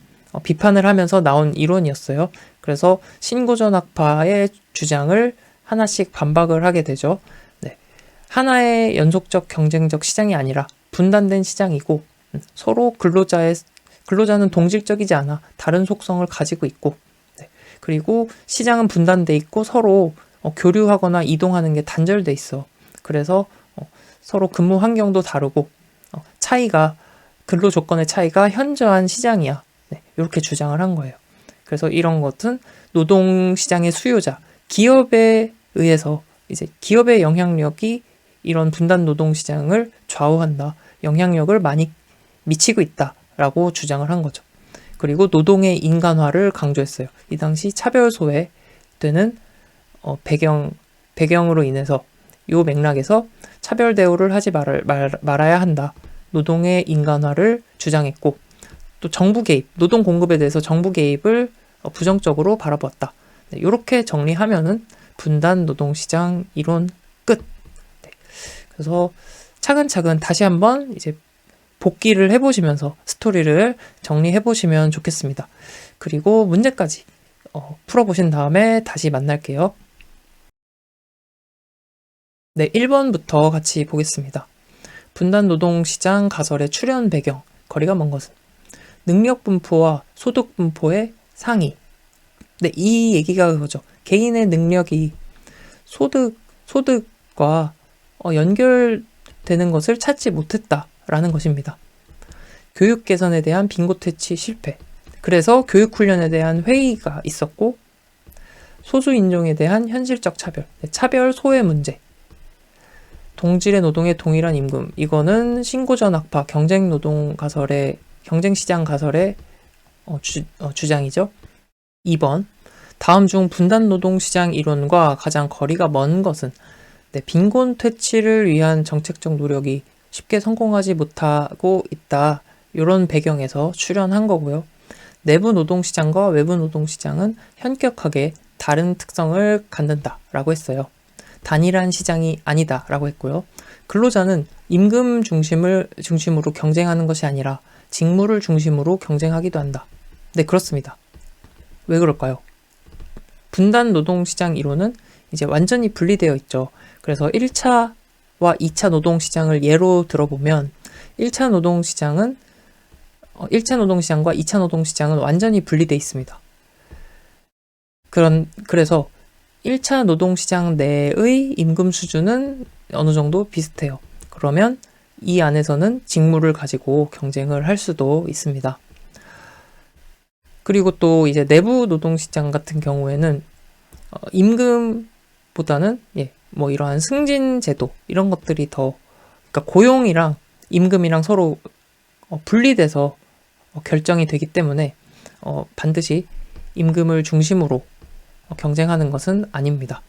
비판을 하면서 나온 이론이었어요. 그래서 신고전학파의 주장을 하나씩 반박을 하게 되죠. 하나의 연속적 경쟁적 시장이 아니라 분단된 시장이고 서로 근로자는 동질적이지 않아 다른 속성을 가지고 있고 그리고 시장은 분단돼 있고 서로 교류하거나 이동하는 게 단절돼 있어. 그래서 서로 근무 환경도 다르고 근로 조건의 차이가 현저한 시장이야. 이렇게 주장을 한 거예요. 그래서 이런 것은 노동시장의 수요자, 기업에 의해서 이제 기업의 영향력이 이런 분단 노동시장을 좌우한다. 영향력을 많이 미치고 있다라고 주장을 한 거죠. 그리고 노동의 인간화를 강조했어요. 이 당시 차별 소외되는 배경으로 인해서 이 맥락에서 차별 대우를 하지 말아야 한다. 노동의 인간화를 주장했고 또 정부 개입, 노동 공급에 대해서 정부 개입을 부정적으로 바라보았다. 이렇게 정리하면은 분단 노동시장 이론 끝. 그래서 차근차근 다시 한번 이제 복기를 해보시면서 스토리를 정리해보시면 좋겠습니다. 그리고 문제까지 풀어보신 다음에 다시 만날게요. 1번부터 같이 보겠습니다. 분단 노동시장 가설의 출현 배경, 거리가 먼 것은 능력 분포와 소득 분포의 상이. 이 얘기가 그거죠. 개인의 능력이 소득과 연결되는 것을 찾지 못했다라는 것입니다. 교육 개선에 대한 빈곤 퇴치 실패. 그래서 교육 훈련에 대한 회의가 있었고 소수 인종에 대한 현실적 차별 소외 문제. 동질의 노동의 동일한 임금. 이거는 신고전 학파 경쟁시장 가설의 주장이죠. 2번. 다음 중 분단 노동시장 이론과 가장 거리가 먼 것은 빈곤 퇴치를 위한 정책적 노력이 쉽게 성공하지 못하고 있다. 이런 배경에서 출현한 거고요. 내부 노동시장과 외부 노동시장은 현격하게 다른 특성을 갖는다라고 했어요. 단일한 시장이 아니다라고 했고요. 근로자는 임금 중심으로 경쟁하는 것이 아니라 직무를 중심으로 경쟁하기도 한다. 네, 그렇습니다. 왜 그럴까요? 분단 노동시장 이론은 이제 완전히 분리되어 있죠. 그래서 1차와 2차 노동시장을 예로 들어보면 1차 노동시장과 2차 노동시장은 완전히 분리되어 있습니다. 그래서 1차 노동시장 내의 임금 수준은 어느 정도 비슷해요. 그러면 이 안에서는 직무를 가지고 경쟁을 할 수도 있습니다. 그리고 또 이제 내부 노동시장 같은 경우에는 임금보다는 이러한 승진 제도 이런 것들이 그러니까 고용이랑 임금이랑 서로 분리돼서 결정이 되기 때문에 반드시 임금을 중심으로 경쟁하는 것은 아닙니다.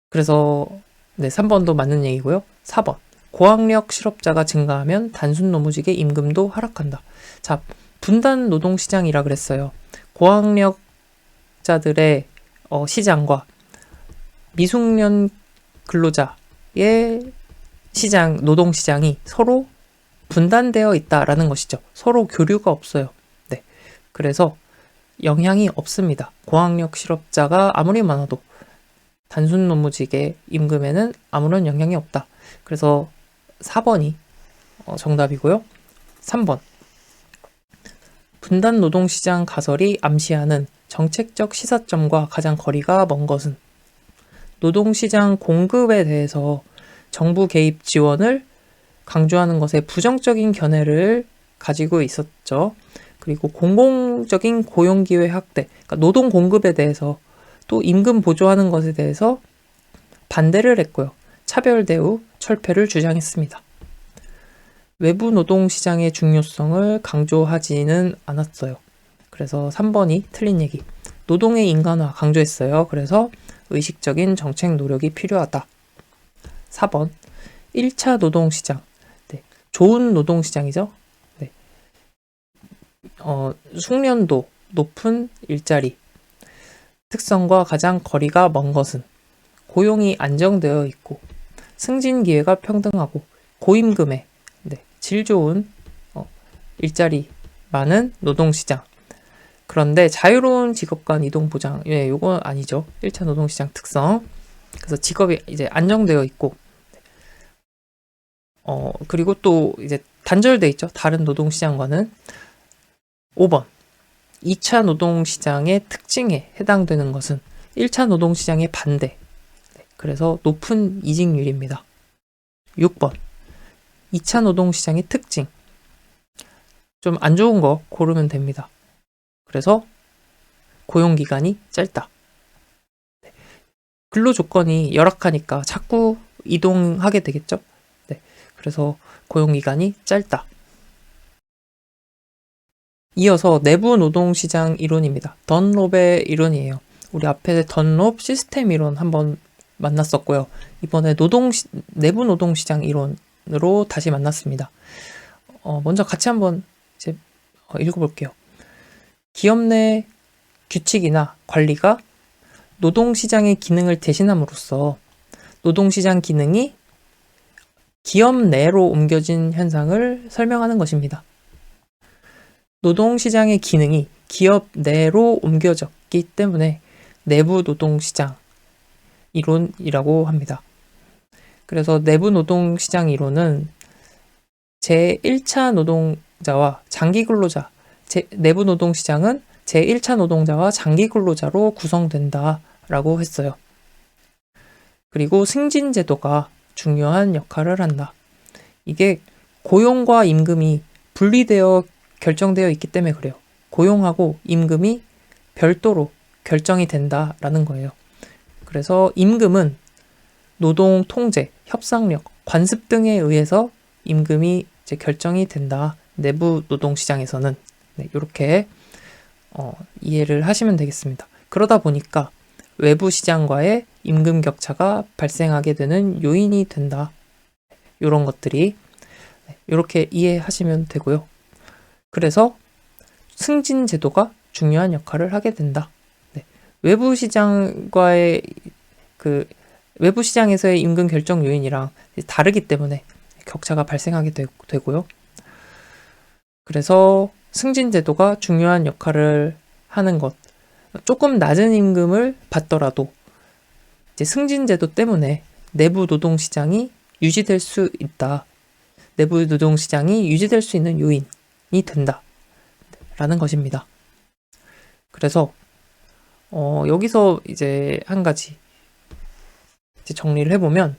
그래서 3번도 맞는 얘기고요. 4번. 고학력 실업자가 증가하면 단순 노무직의 임금도 하락한다. 자, 분단 노동시장이라 그랬어요. 고학력자들의 시장과 미숙련 근로자의 노동시장이 서로 분단되어 있다라는 것이죠. 서로 교류가 없어요. 그래서 영향이 없습니다. 고학력 실업자가 아무리 많아도 단순 노무직의 임금에는 아무런 영향이 없다. 그래서 4번이 정답이고요. 3번. 분단 노동시장 가설이 암시하는 정책적 시사점과 가장 거리가 먼 것은 노동시장 공급에 대해서 정부 개입 지원을 강조하는 것에 부정적인 견해를 가지고 있었죠. 그리고 공공적인 고용기회 확대, 그러니까 노동 공급에 대해서 또 임금 보조하는 것에 대해서 반대를 했고요. 차별 대우, 철폐를 주장했습니다. 외부 노동 시장의 중요성을 강조하지는 않았어요. 그래서 3번이 틀린 얘기. 노동의 인간화 강조했어요. 그래서 의식적인 정책 노력이 필요하다. 4번 1차 노동시장. 네, 좋은 노동시장이죠. 네. 숙련도 높은 일자리. 특성과 가장 거리가 먼 것은 고용이 안정되어 있고 승진 기회가 평등하고 고임금에 질 좋은 일자리 많은 노동시장. 그런데 자유로운 직업 간 이동 보장, 요건 아니죠. 1차 노동시장 특성. 그래서 직업이 이제 안정되어 있고, 그리고 또 이제 단절돼 있죠. 다른 노동시장과는. 5번. 2차 노동시장의 특징에 해당되는 것은 1차 노동시장의 반대. 그래서 높은 이직률입니다. 6번. 2차 노동시장의 특징. 좀 안 좋은 거 고르면 됩니다. 그래서 고용기간이 짧다. 근로조건이 열악하니까 자꾸 이동하게 되겠죠. 네. 그래서 고용기간이 짧다. 이어서 내부 노동시장 이론입니다. 던롭의 이론이에요. 우리 앞에 던롭 시스템 이론 한번 만났었고요. 이번에 내부 노동시장 이론으로 다시 만났습니다. 먼저 같이 한번 이제 읽어볼게요. 기업 내 규칙이나 관리가 노동시장의 기능을 대신함으로써 노동시장 기능이 기업 내로 옮겨진 현상을 설명하는 것입니다. 노동시장의 기능이 기업 내로 옮겨졌기 때문에 내부 노동시장 이론이라고 합니다. 그래서 내부 노동시장 이론은 제1차 노동자와 장기 근로자, 내부 노동시장은 제1차 노동자와 장기 근로자로 구성된다라고 했어요. 그리고 승진제도가 중요한 역할을 한다. 이게 고용과 임금이 분리되어 결정되어 있기 때문에 그래요. 고용하고 임금이 별도로 결정이 된다라는 거예요. 그래서 임금은 노동 통제, 협상력, 관습 등에 의해서 임금이 이제 결정이 된다. 내부 노동시장에서는 이렇게 이해를 하시면 되겠습니다. 그러다 보니까 외부 시장과의 임금 격차가 발생하게 되는 요인이 된다. 이런 것들이 이렇게 이해하시면 되고요. 그래서 승진 제도가 중요한 역할을 하게 된다. 외부 시장과의 외부 시장에서의 임금 결정 요인이랑 다르기 때문에 격차가 발생하게 되고요. 그래서 승진 제도가 중요한 역할을 하는 것. 조금 낮은 임금을 받더라도 이제 승진 제도 때문에 내부 노동 시장이 유지될 수 있다. 내부 노동 시장이 유지될 수 있는 요인이 된다. 라는 것입니다. 그래서 여기서 이제 한 가지 이제 정리를 해보면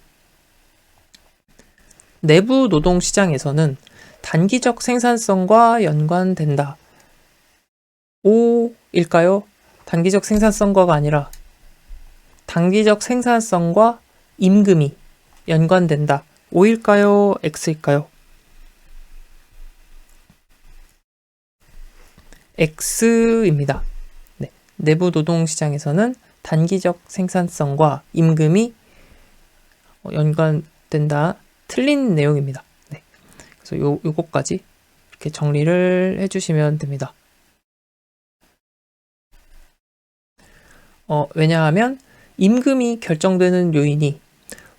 내부 노동 시장에서는 단기적 생산성과 연관된다. O일까요? 단기적 생산성과가 아니라 단기적 생산성과 임금이 연관된다. O일까요? X일까요? X입니다. 네. 내부 노동 시장에서는 단기적 생산성과 임금이 연관된다. 틀린 내용입니다. 네. 그래서 요거까지 이렇게 정리를 해주시면 됩니다. 왜냐하면 임금이 결정되는 요인이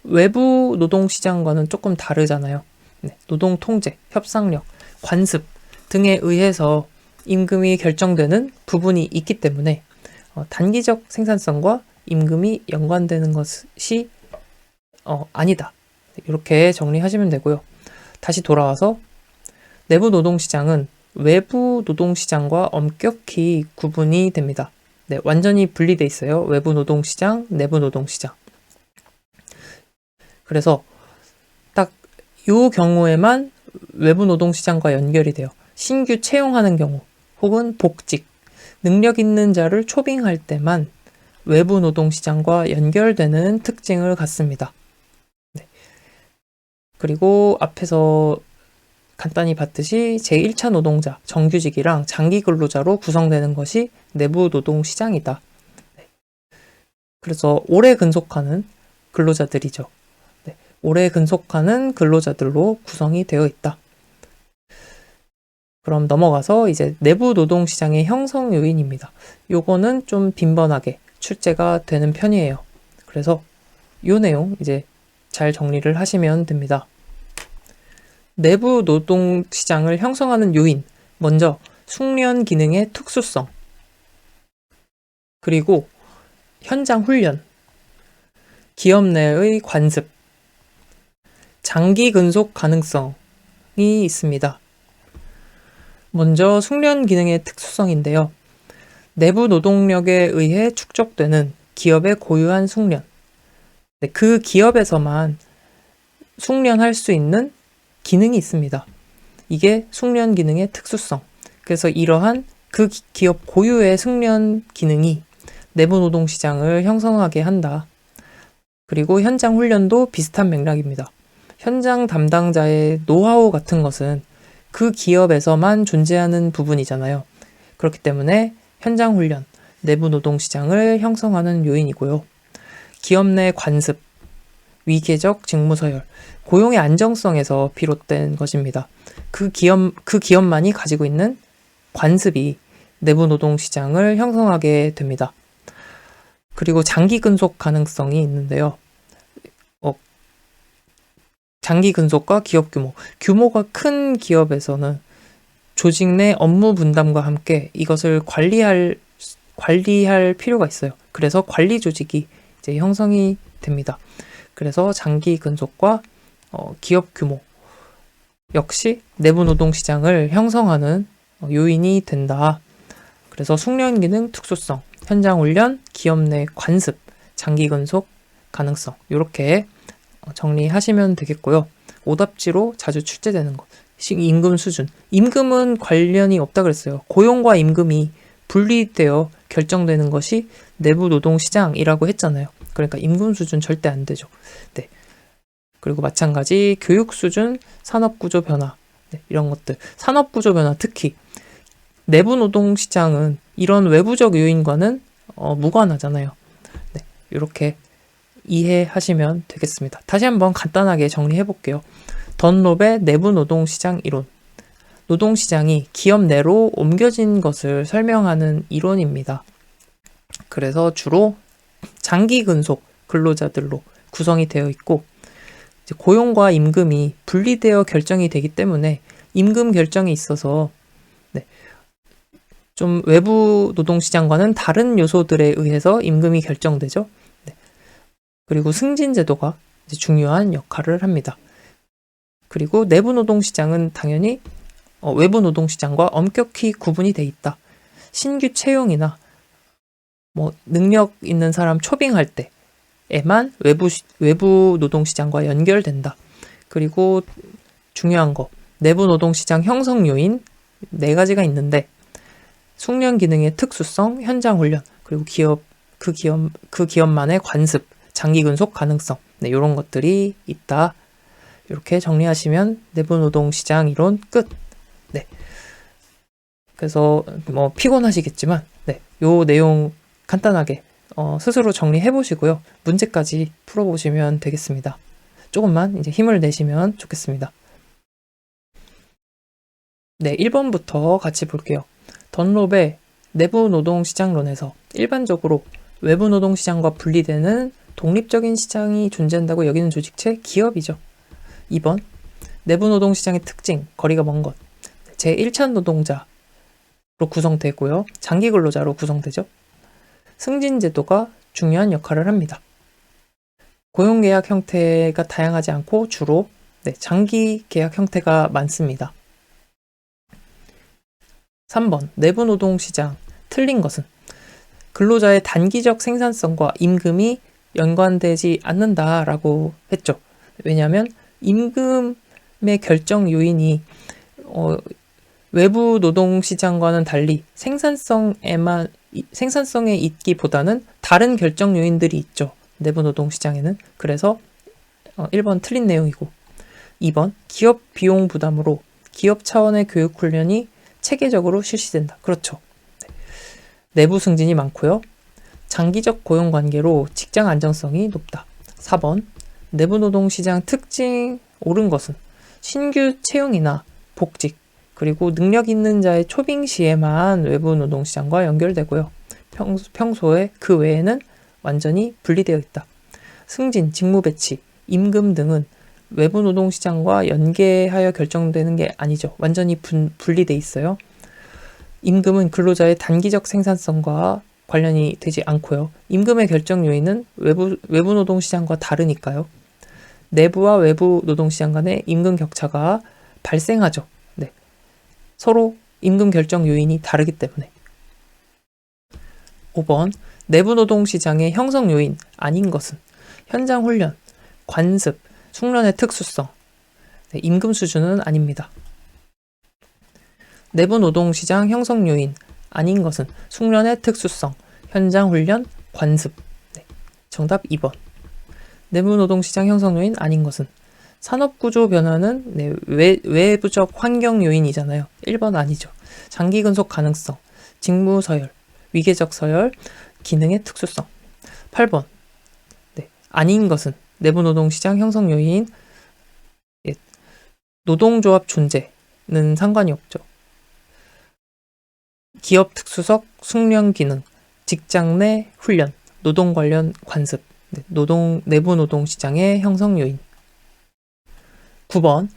외부 노동 시장과는 조금 다르잖아요. 네. 노동 통제, 협상력, 관습 등에 의해서 임금이 결정되는 부분이 있기 때문에 단기적 생산성과 임금이 연관되는 것이 아니다. 이렇게 정리하시면 되고요. 다시 돌아와서 내부 노동시장은 외부 노동시장과 엄격히 구분이 됩니다. 네, 완전히 분리돼 있어요. 외부 노동시장, 내부 노동시장. 그래서 딱 요 경우에만 외부 노동시장과 연결이 돼요. 신규 채용하는 경우 혹은 복직, 능력 있는 자를 초빙할 때만 외부 노동시장과 연결되는 특징을 갖습니다. 네. 그리고 앞에서 간단히 봤듯이 제1차 노동자, 정규직이랑 장기 근로자로 구성되는 것이 내부 노동시장이다. 네. 그래서 오래 근속하는 근로자들이죠. 네. 오래 근속하는 근로자들로 구성이 되어 있다. 그럼 넘어가서 이제 내부 노동시장의 형성 요인입니다. 요거는 좀 빈번하게 출제가 되는 편이에요. 그래서 요 내용 이제 잘 정리를 하시면 됩니다. 내부 노동시장을 형성하는 요인, 먼저 숙련 기능의 특수성, 그리고 현장 훈련, 기업 내의 관습, 장기 근속 가능성이 있습니다. 먼저 숙련 기능의 특수성인데요. 내부 노동력에 의해 축적되는 기업의 고유한 숙련, 그 기업에서만 숙련할 수 있는 기능이 있습니다. 이게 숙련 기능의 특수성. 그래서 이러한 그 기업 고유의 숙련 기능이 내부 노동 시장을 형성하게 한다. 그리고 현장 훈련도 비슷한 맥락입니다. 현장 담당자의 노하우 같은 것은 그 기업에서만 존재하는 부분이잖아요. 그렇기 때문에 현장 훈련, 내부 노동 시장을 형성하는 요인이고요. 기업 내 관습, 위계적 직무 서열, 고용의 안정성에서 비롯된 것입니다. 그 기업만이 가지고 있는 관습이 내부 노동 시장을 형성하게 됩니다. 그리고 장기 근속 가능성이 있는데요. 장기 근속과 기업 규모. 규모가 큰 기업에서는 조직 내 업무 분담과 함께 이것을 관리할 필요가 있어요. 그래서 관리 조직이 이제 형성이 됩니다. 그래서 장기 근속과 기업 규모 역시 내부 노동 시장을 형성하는 요인이 된다. 그래서 숙련 기능 특수성, 현장 훈련, 기업 내 관습, 장기 근속 가능성 이렇게 정리하시면 되겠고요. 오답지로 자주 출제되는 것. 임금 수준. 임금은 관련이 없다 그랬어요. 고용과 임금이 분리되어 결정되는 것이 내부 노동 시장이라고 했잖아요. 그러니까 임금 수준 절대 안 되죠. 네. 그리고 마찬가지 교육 수준, 산업 구조 변화. 네, 이런 것들. 산업 구조 변화 특히 내부 노동 시장은 이런 외부적 요인과는 무관하잖아요. 네. 이렇게 이해하시면 되겠습니다. 다시 한번 간단하게 정리해 볼게요. 던롭의 내부 노동시장 이론. 노동시장이 기업 내로 옮겨진 것을 설명하는 이론입니다. 그래서 주로 장기 근속 근로자들로 구성이 되어 있고 고용과 임금이 분리되어 결정이 되기 때문에 임금 결정에 있어서 좀 외부 노동시장과는 다른 요소들에 의해서 임금이 결정되죠. 그리고 승진제도가 중요한 역할을 합니다. 그리고 내부 노동시장은 당연히 외부 노동시장과 엄격히 구분이 돼 있다. 신규 채용이나 능력 있는 사람 초빙할 때에만 외부 노동시장과 연결된다. 그리고 중요한 거, 내부 노동시장 형성 요인 4가지가 있는데 숙련 기능의 특수성, 현장 훈련, 그리고 그 기업만의 관습, 장기 근속 가능성, 이런 것들이 있다. 이렇게 정리하시면 내부 노동 시장 이론 끝. 네. 그래서 피곤하시겠지만, 요 내용 간단하게 스스로 정리해 보시고요. 문제까지 풀어보시면 되겠습니다. 조금만 이제 힘을 내시면 좋겠습니다. 네, 1번부터 같이 볼게요. 던롭의 내부 노동 시장론에서 일반적으로 외부 노동 시장과 분리되는 독립적인 시장이 존재한다고 여기는 조직체 기업이죠. 2번 내부 노동 시장의 특징, 거리가 먼 것. 제1차 노동자로 구성되고요. 장기 근로자로 구성되죠. 승진 제도가 중요한 역할을 합니다. 고용계약 형태가 다양하지 않고 주로 장기 계약 형태가 많습니다. 3번 내부 노동 시장 틀린 것은 근로자의 단기적 생산성과 임금이 연관되지 않는다라고 했죠. 왜냐하면 임금의 결정 요인이 외부 노동시장과는 달리 생산성에 있기보다는 다른 결정 요인들이 있죠. 내부 노동시장에는. 그래서 1번 틀린 내용이고, 2번 기업 비용 부담으로 기업 차원의 교육 훈련이 체계적으로 실시된다. 그렇죠. 내부 승진이 많고요. 장기적 고용 관계로 직장 안정성이 높다. 4번 내부 노동시장 특징 옳은 것은 신규 채용이나 복직, 그리고 능력 있는 자의 초빙 시에만 외부 노동시장과 연결되고요. 평소에 그 외에는 완전히 분리되어 있다. 승진, 직무 배치, 임금 등은 외부 노동시장과 연계하여 결정되는 게 아니죠. 완전히 분리돼 있어요. 임금은 근로자의 단기적 생산성과 관련이 되지 않고요. 임금의 결정 요인은 외부 노동시장과 다르니까요. 내부와 외부 노동시장 간의 임금 격차가 발생하죠. 네. 서로 임금 결정 요인이 다르기 때문에. 5번 내부 노동시장의 형성 요인 아닌 것은 현장 훈련, 관습, 숙련의 특수성, 네, 임금 수준은 아닙니다. 내부 노동시장 형성 요인 아닌 것은 숙련의 특수성, 현장 훈련, 관습. 네, 정답 2번. 내부 노동시장 형성 요인 아닌 것은 산업구조 변화는 네, 외부적 환경 요인이잖아요. 1번 아니죠. 장기 근속 가능성, 직무 서열, 위계적 서열, 기능의 특수성. 8번. 네, 아닌 것은 내부 노동시장 형성 요인, 예, 노동조합 존재는 상관이 없죠. 기업 특수성, 숙련 기능, 직장 내 훈련, 노동 관련 관습, 네, 내부 노동시장의 형성 요인. 9번.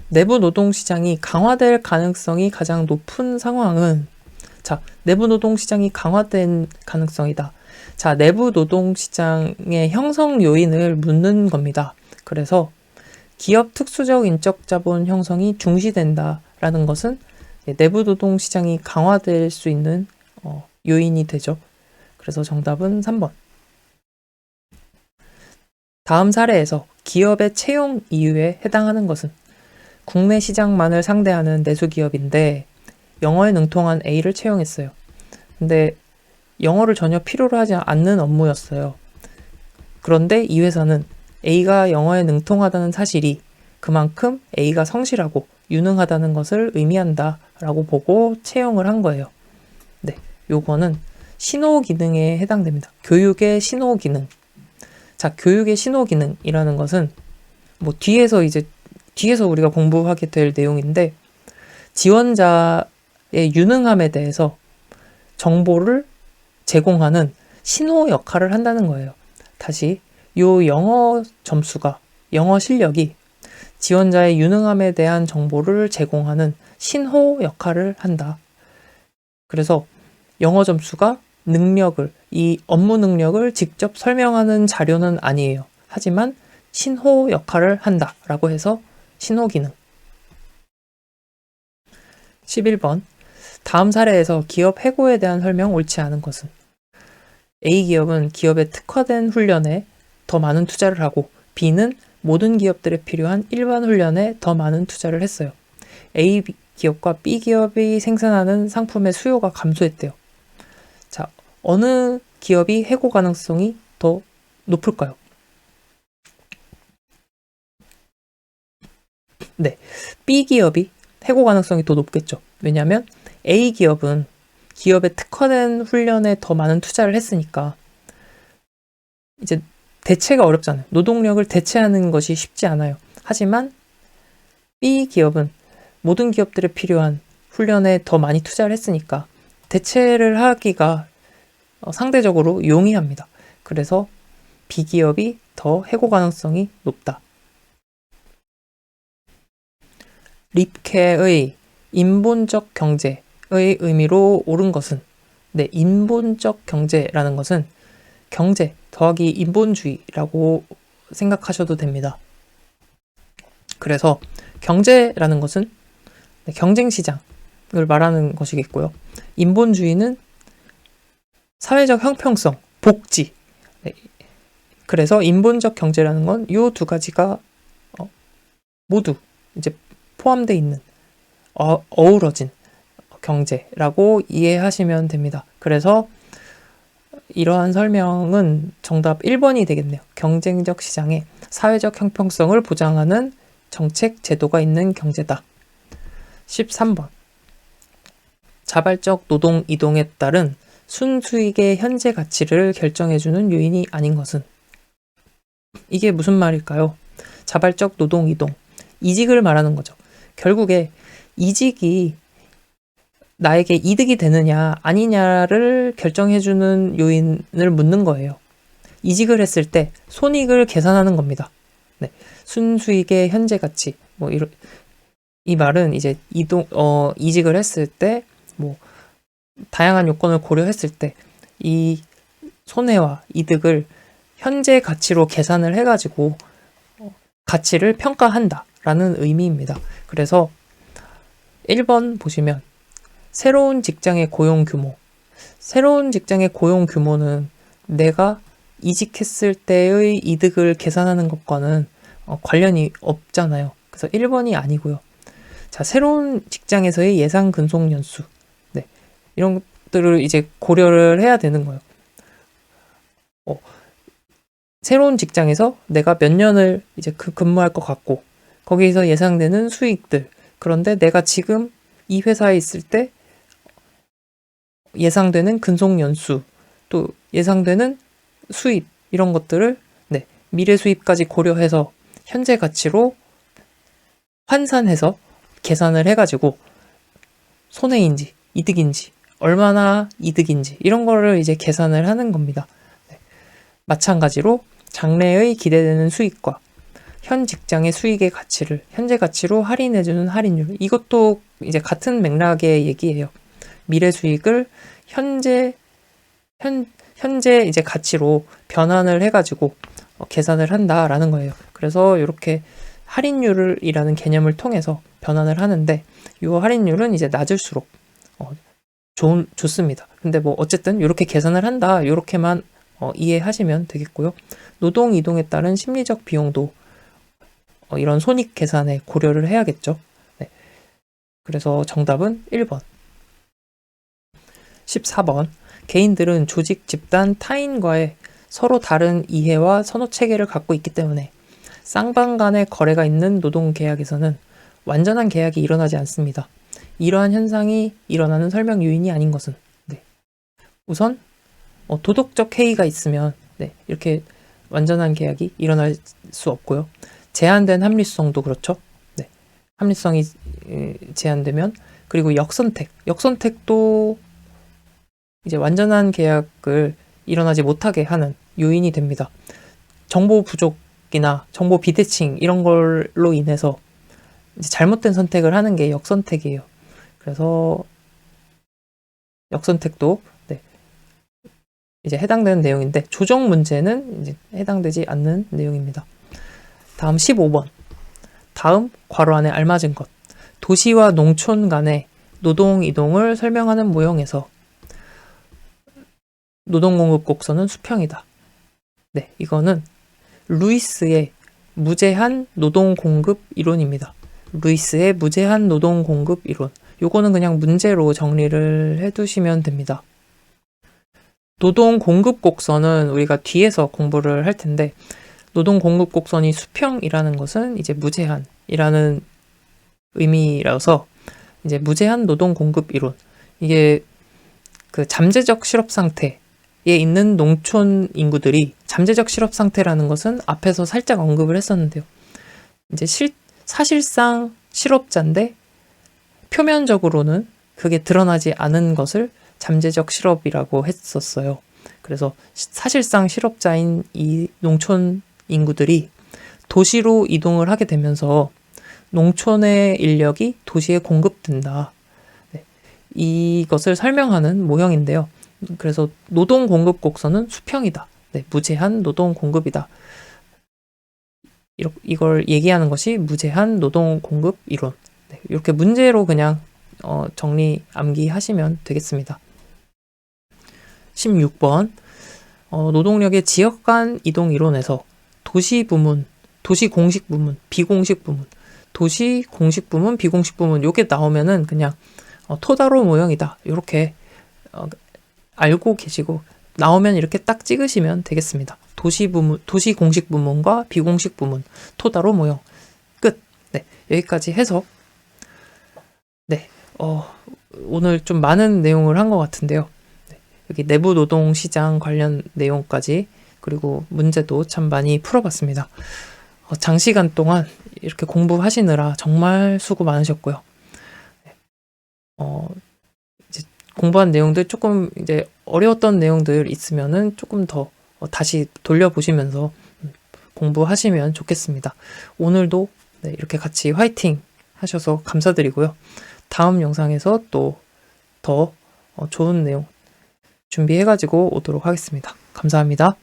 내부 노동시장이 강화될 가능성이 가장 높은 상황은, 자, 내부 노동시장이 강화된 가능성이다. 자, 내부 노동시장의 형성 요인을 묻는 겁니다. 그래서 기업 특수적 인적 자본 형성이 중시된다라는 것은 내부 노동시장이 강화될 수 있는 요인이 되죠. 그래서 정답은 3번. 다음 사례에서 기업의 채용 이유에 해당하는 것은 국내 시장만을 상대하는 내수기업인데 영어에 능통한 A를 채용했어요. 근데 영어를 전혀 필요로 하지 않는 업무였어요. 그런데 이 회사는 A가 영어에 능통하다는 사실이 그만큼 A가 성실하고 유능하다는 것을 의미한다라고 보고 채용을 한 거예요. 네, 요거는 신호기능에 해당됩니다. 교육의 신호기능. 자, 교육의 신호기능이라는 것은 뭐 뒤에서 우리가 공부하게 될 내용인데, 지원자의 유능함에 대해서 정보를 제공하는 신호 역할을 한다는 거예요. 다시 요 영어 실력이 지원자의 유능함에 대한 정보를 제공하는 신호 역할을 한다. 그래서 영어 점수가 이 업무 능력을 직접 설명하는 자료는 아니에요. 하지만 신호 역할을 한다라고 해서 신호 기능. 11번. 다음 사례에서 기업 해고에 대한 설명 옳지 않은 것은 A기업은 기업의 특화된 훈련에 더 많은 투자를 하고 B는 모든 기업들에 필요한 일반 훈련에 더 많은 투자를 했어요. A기업과 B기업이 생산하는 상품의 수요가 감소했대요. 자, 어느 기업이 해고 가능성이 더 높을까요? 네, B기업이 해고 가능성이 더 높겠죠. 왜냐하면 A기업은 기업의 특화된 훈련에 더 많은 투자를 했으니까 이제 대체가 어렵잖아요. 노동력을 대체하는 것이 쉽지 않아요. 하지만 B기업은 모든 기업들에 필요한 훈련에 더 많이 투자를 했으니까 대체를 하기가 상대적으로 용이합니다. 그래서 B기업이 더 해고 가능성이 높다. 립케의 인본적 경제의 의미로 옳은 것은, 네, 인본적 경제라는 것은 경제 더하기 인본주의라고 생각하셔도 됩니다. 그래서 경제라는 것은 경쟁 시장을 말하는 것이겠고요. 인본주의는 사회적 형평성, 복지. 네. 그래서 인본적 경제라는 건 이 두 가지가 모두 이제 포함되어 있는 어우러진 경제라고 이해하시면 됩니다. 그래서 이러한 설명은 정답 1번이 되겠네요. 경쟁적 시장에 사회적 형평성을 보장하는 정책 제도가 있는 경제다. 13번. 자발적 노동 이동에 따른 순수익의 현재 가치를 결정해주는 요인이 아닌 것은? 이게 무슨 말일까요? 자발적 노동 이동. 이직을 말하는 거죠. 결국에 이직이 나에게 이득이 되느냐 아니냐를 결정해주는 요인을 묻는 거예요. 이직을 했을 때 손익을 계산하는 겁니다. 네. 순수익의 현재 가치. 이 말은 이제 이직을 했을 때 다양한 요건을 고려했을 때 이 손해와 이득을 현재 가치로 계산을 해가지고 가치를 평가한다라는 의미입니다. 그래서 1번 보시면 새로운 직장의 고용 규모. 새로운 직장의 고용 규모는 내가 이직했을 때의 이득을 계산하는 것과는 관련이 없잖아요. 그래서 1번이 아니고요. 자, 새로운 직장에서의 예상 근속 연수. 네. 이런 것들을 이제 고려를 해야 되는 거예요. 새로운 직장에서 내가 몇 년을 이제 근무할 것 같고, 거기에서 예상되는 수익들. 그런데 내가 지금 이 회사에 있을 때 예상되는 근속 연수, 또 예상되는 수입, 이런 것들을 미래 수입까지 고려해서 현재 가치로 환산해서 계산을 해가지고 손해인지 이득인지 얼마나 이득인지 이런 거를 이제 계산을 하는 겁니다. 마찬가지로 장래의 기대되는 수익과 현 직장의 수익의 가치를 현재 가치로 할인해주는 할인율, 이것도 이제 같은 맥락의 얘기예요. 미래 수익을 현재 이제 가치로 변환을 해가지고 계산을 한다라는 거예요. 그래서 이렇게 할인율이라는 개념을 통해서 변환을 하는데, 이 할인율은 이제 낮을수록 좋습니다. 근데 어쨌든 이렇게 계산을 한다, 이렇게만 이해하시면 되겠고요. 노동 이동에 따른 심리적 비용도 이런 손익 계산에 고려를 해야겠죠. 네. 그래서 정답은 1번. 14번. 개인들은 조직, 집단, 타인과의 서로 다른 이해와 선호 체계를 갖고 있기 때문에 쌍방 간의 거래가 있는 노동계약에서는 완전한 계약이 일어나지 않습니다. 이러한 현상이 일어나는 설명 요인이 아닌 것은? 우선 도덕적 해이가 있으면 이렇게 완전한 계약이 일어날 수 없고요. 제한된 합리성도 그렇죠. 합리성이 제한되면, 그리고 역선택도 이제 완전한 계약을 일어나지 못하게 하는 요인이 됩니다. 정보 부족이나 정보 비대칭 이런 걸로 인해서 이제 잘못된 선택을 하는 게 역선택이에요. 그래서 역선택도 이제 해당되는 내용인데, 조정 문제는 이제 해당되지 않는 내용입니다. 다음 15번. 다음 괄호 안에 알맞은 것. 도시와 농촌 간의 노동 이동을 설명하는 모형에서 노동 공급 곡선은 수평이다. 이거는 루이스의 무제한 노동 공급 이론입니다. 루이스의 무제한 노동 공급 이론. 요거는 그냥 문제로 정리를 해두시면 됩니다. 노동 공급 곡선은 우리가 뒤에서 공부를 할 텐데, 노동 공급 곡선이 수평이라는 것은 이제 무제한이라는 의미라서 이제 무제한 노동 공급 이론. 이게 그 잠재적 실업 상태에 있는 농촌 인구들이, 잠재적 실업 상태라는 것은 앞에서 살짝 언급을 했었는데요. 이제 사실상 실업자인데 표면적으로는 그게 드러나지 않은 것을 잠재적 실업이라고 했었어요. 그래서 사실상 실업자인 이 농촌 인구들이 도시로 이동을 하게 되면서 농촌의 인력이 도시에 공급된다. 이것을 설명하는 모형인데요. 그래서 노동 공급 곡선은 수평이다. 무제한 노동 공급이다. 이걸 얘기하는 것이 무제한 노동 공급 이론. 이렇게 문제로 그냥 정리 암기하시면 되겠습니다. 16번. 노동력의 지역 간 이동 이론에서 도시 부문, 도시 공식 부문, 비공식 부문, 도시 공식 부문, 비공식 부문, 요게 나오면은 그냥 토다로 모형이다. 이렇게 알고 계시고 나오면 이렇게 딱 찍으시면 되겠습니다. 도시 공식 부문과 비공식 부문, 토다로 모형 끝. 네, 여기까지 해서 네, 오늘 좀 많은 내용을 한 것 같은데요. 네, 여기 내부 노동 시장 관련 내용까지 그리고 문제도 참 많이 풀어봤습니다. 장시간 동안 이렇게 공부하시느라 정말 수고 많으셨고요. 이제 공부한 내용들 조금 이제 어려웠던 내용들 있으면은 조금 더 다시 돌려보시면서 공부하시면 좋겠습니다. 오늘도 네, 이렇게 같이 화이팅 하셔서 감사드리고요. 다음 영상에서 또 더 좋은 내용 준비해가지고 오도록 하겠습니다. 감사합니다.